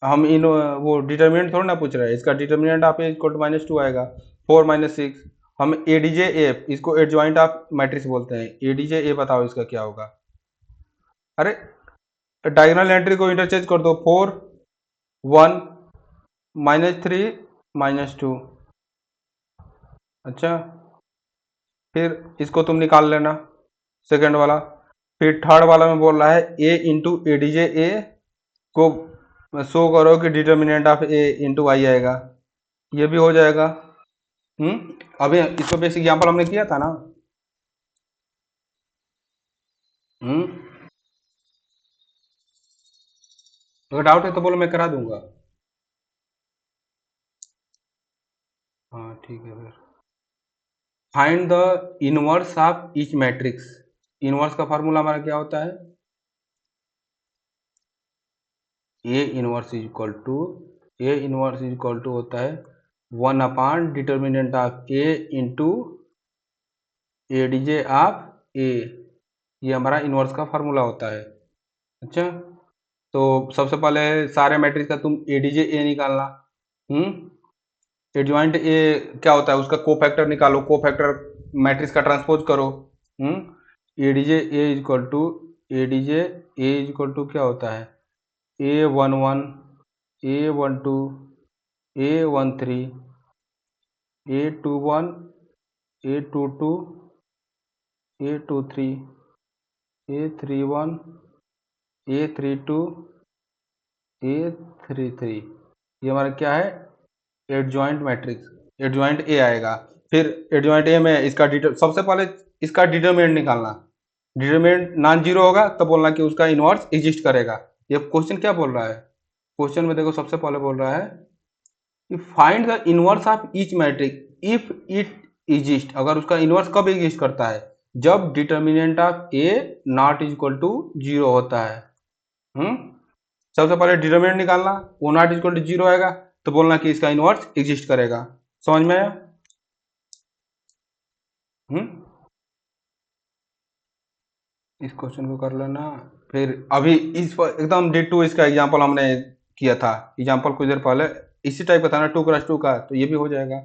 हम इन वो डिटर्मिनेंट थोड़ा ना पूछ रहे हैं। इसका डिटर्मिनेंट आप इक्वल टू -2 आएगा 4 - 6। हम एडीजे ए इसको एडजॉइंट ऑफ मैट्रिक्स बोलते हैं। एडीजे ए बताओ इसका क्या होगा। अरे डायगोनल एंट्री को इंटरचेंज कर दो 4 1 -3 -2। अच्छा फिर इसको तुम निकाल लेना सेकंड वाला। फिर थर्ड वाला में बोल रहा है ए इंटू एडीजे ए को शो करो कि determinant of A into Y आएगा। ये भी हो जाएगा। अभी इसको बेसिक एग्जांपल हमने किया था ना। अगर डाउट है तो बोलो मैं करा दूंगा। हाँ ठीक है फिर find the inverse of each matrix. Inverse का फार्मूला हमारा क्या होता है ए इनवर्स इक्वल टू होता है 1 upon determinant of A into ADJ of A. ये हमारा इनवर्स का फार्मूला होता है। अच्छा तो सबसे पहले सारे मैट्रिक्स का तुम एडीजे ए निकालना। एडजॉइंट ए क्या होता है उसका कोफैक्टर निकालो। कोफैक्टर मैट्रिक्स का ट्रांसपोज करो। एडीजे ए इक्वल टू क्या होता है A11 A12 A13 A21 A22 A23 A31 A32 A33। ये हमारा क्या है एडजॉइंट मैट्रिक्स। एडजॉइंट ए आएगा। फिर एडजॉइंट ए में इसका सबसे पहले इसका डिटरमिनेंट निकालना। डिटरमिनेंट नॉन जीरो होगा तो बोलना कि उसका इनवर्स एग्जिस्ट करेगा। ये क्वेश्चन क्या बोल रहा है। क्वेश्चन में देखो सबसे पहले बोल रहा है कि find the inverse of each matrix if it exist. अगर उसका इनवर्स कब एग्जिस्ट करता है जब determinant of A not equal to 0 होता है। सबसे पहले डिटरमिनेंट निकालना, O not equal to zero आएगा तो बोलना कि इसका इनवर्स एग्जिस्ट करेगा। समझ में आया? इस क्वेश्चन को कर लेना। फिर अभी इस पर एकदम डे टू इसका एग्जाम्पल हमने किया था, एग्जाम्पल कुछ देर पहले इसी टाइप का था ना, 2 क्रॉस 2 का, तो ये भी हो जाएगा।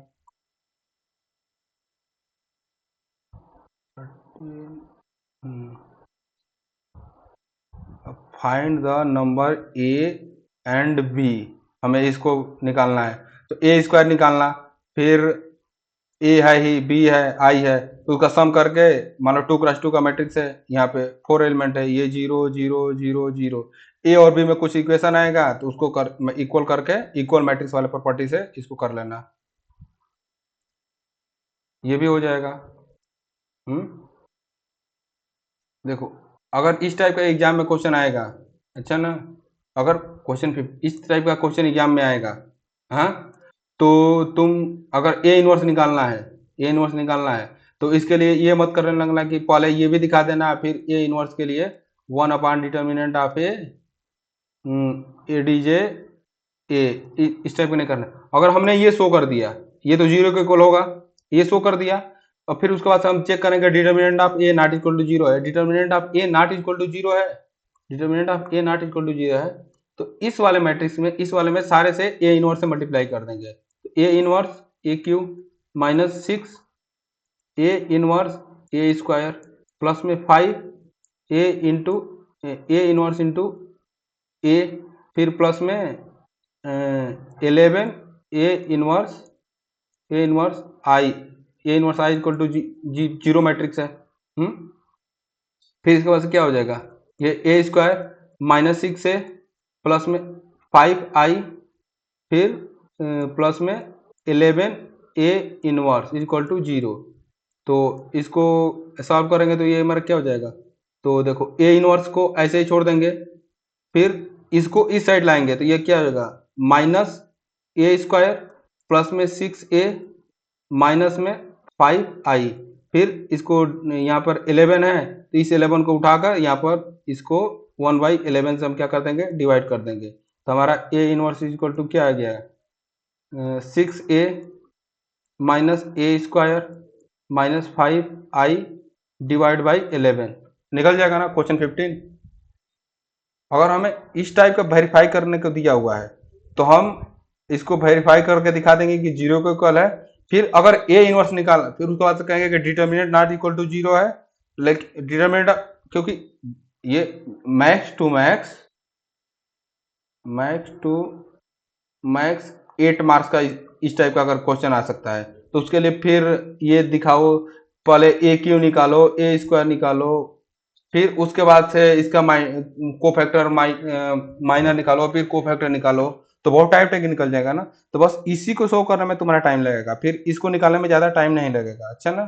Find the number A and B, हमें इसको निकालना है। तो ए स्क्वायर निकालना, फिर ए है ही, बी है, आई है, तो उसका सम करके, मान लो 2 क्रॉस 2 का मैट्रिक्स है, यहाँ पे 4 एलिमेंट है, ये 0 0 0 0, ए और बी में कुछ इक्वेशन आएगा तो उसको इक्वल करके इक्वल मैट्रिक्स वाले प्रॉपर्टी से इसको कर लेना, ये भी हो जाएगा। देखो, अगर इस टाइप का एग्जाम में क्वेश्चन आएगा, अच्छा ना, अगर क्वेश्चन इस टाइप का क्वेश्चन एग्जाम में आएगा, हाँ, तो तुम अगर ए इनवर्स निकालना है, ए इनवर्स निकालना है, तो इसके लिए ये मत करने लगना कि पहले ये भी दिखा देना फिर ए इनवर्स के लिए 1/डिटर्मिनेंट ऑफ ए डी जे ए, इस टाइप का नहीं करना। अगर हमने ये शो कर दिया, ये तो जीरो के इक्वल होगा, ये शो कर दिया, और फिर उसके बाद हम चेक करेंगे determinant of A not equal to zero है, determinant of A not equal to zero है, determinant of A not equal to zero है, तो इस वाले मैट्रिक्स में, इस वाले में सारे से ए इनवर्स से मल्टीप्लाई कर देंगे। A inverse A cube minus 6 A inverse A square plus में 5 A into A inverse into A, फिर प्लस में 11 A inverse I, A inverse I equal to zero matrix है। फिर इसके बाद से क्या हो जाएगा, ये ए स्क्वायर माइनस 6 से प्लस में 5 आई, फिर प्लस में 11 A inverse equal to zero. तो इसको सॉल्व करेंगे तो ये हमारा क्या हो जाएगा, तो देखो ए इनवर्स को ऐसे ही छोड़ देंगे, फिर इसको इस साइड लाएंगे तो ये क्या होगा, माइनस ए स्क्वायर प्लस में 6 ए माइनस में 5 आई, फिर इसको यहाँ पर 11 है तो इस 11 को उठाकर यहाँ पर इसको 1/11 से हम क्या कर देंगे, डिवाइड कर देंगे, तो हमारा ए इनवर्स इक्वल टू क्या आ गया, 6 A minus A square minus 5 I divide by 11, निकल जाएगा ना क्वेश्चन 15। अगर हमें इस टाइप का वेरीफाई करने को दिया हुआ है तो हम इसको वेरीफाई करके दिखा देंगे कि जीरो को इक्वल है, फिर अगर ए इनवर्स निकालना, फिर उसके बाद कहेंगे कि determinant not equal to zero है, लेकिन डिटर्मिनेंट, क्योंकि ये मैक्स टू मैक्स 8 मार्क्स का इस टाइप का अगर क्वेश्चन आ सकता है, तो उसके लिए फिर ये दिखाओ, पहले ए क्यू निकालो, ए स्क्वायर निकालो, फिर उसके बाद से इसका कोफैक्टर माइनर निकालो, फिर कोफैक्टर निकालो, तो बहुत टाइम टेक निकल जाएगा ना, तो बस इसी को शो करने में तुम्हारा टाइम लगेगा, फिर इसको निकालने में ज्यादा टाइम नहीं लगेगा। अच्छा ना,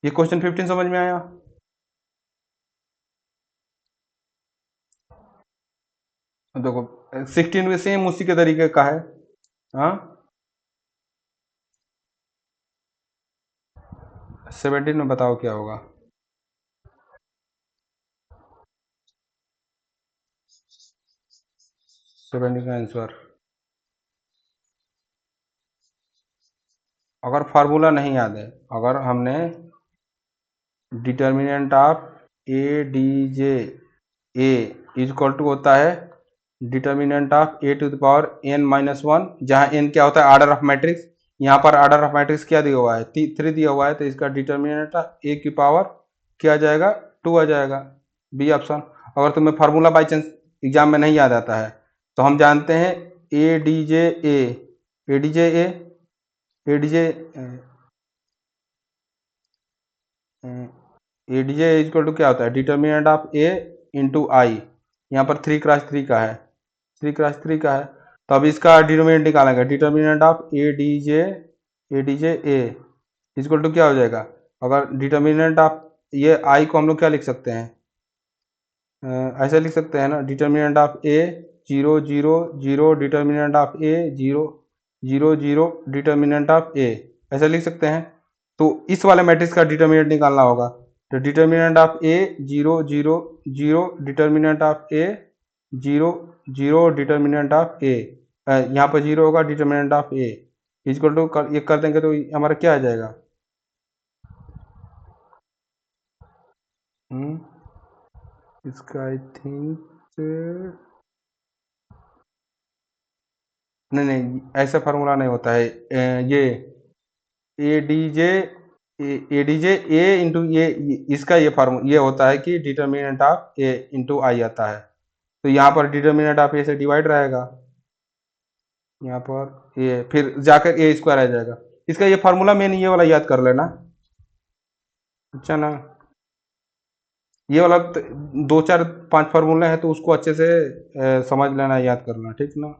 ये क्वेश्चन 15 समझ में आया? देखो 16 भी सेम उसी के तरीके का है। हाँ, 17 में बताओ क्या होगा। 17 का आंसर, अगर फार्मूला नहीं याद है, अगर हमने determinant of A D J A equal to होता है determinant of A to the power n-1, जहाँ n क्या होता है, आर्डर ऑफ मैट्रिक्स, यहाँ पर आर्डर ऑफ मैट्रिक्स क्या दिया हुआ है, 3 दिया हुआ है, तो इसका डिटर्मिनेंट ए की पावर क्या आ जाएगा, 2 आ जाएगा, बी ऑप्शन। अगर तुम्हें फार्मूला बाई चांस एग्जाम में नहीं याद आता है तो हम जानते हैं A D J A, A D J A, A D J A D J equal to क्या होता है, determinant of A into I, यहाँ पर 3 क्रॉस 3 का है, 3 क्रॉस 3 का है, तो अब इसका डिटर्मिनेंट निकालेंगे, determinant of A D J A equal to क्या हो जाएगा, अगर डिटर्मिनेंट ऑफ ये आई को हम लोग क्या लिख सकते हैं, ऐसा लिख सकते हैं ना, determinant of A 0 0 0 determinant of A 0 0 0 determinant of A, ऐसा लिख सकते हैं। तो इस वाले मैट्रिक्स का डिटर्मिनेंट निकालना होगा, तो determinant of A 0 0 0 determinant of A zero zero determinant of A, यहाँ पर जीरो होगा determinant of A equal to ये कर देंगे तो हमारा क्या आ जाएगा? इसका आई थिंक नहीं नहीं, ऐसा फार्मूला नहीं होता है। ये A D J A D J A into A, इसका ये फार्मूला ये होता है कि determinant of A into I आता है, तो यहाँ पर डिटर्मिनेंट ऑफ ए से डिवाइड रहेगा, यहाँ पर ये फिर जाकर ए स्क्वायर आ जाएगा। इसका ये फार्मूला मेन ये वाला याद कर लेना। अच्छा ना, ये वाला दो चार पांच फार्मूले हैं तो उसको अच्छे से समझ लेना, याद करना, ठीक ना।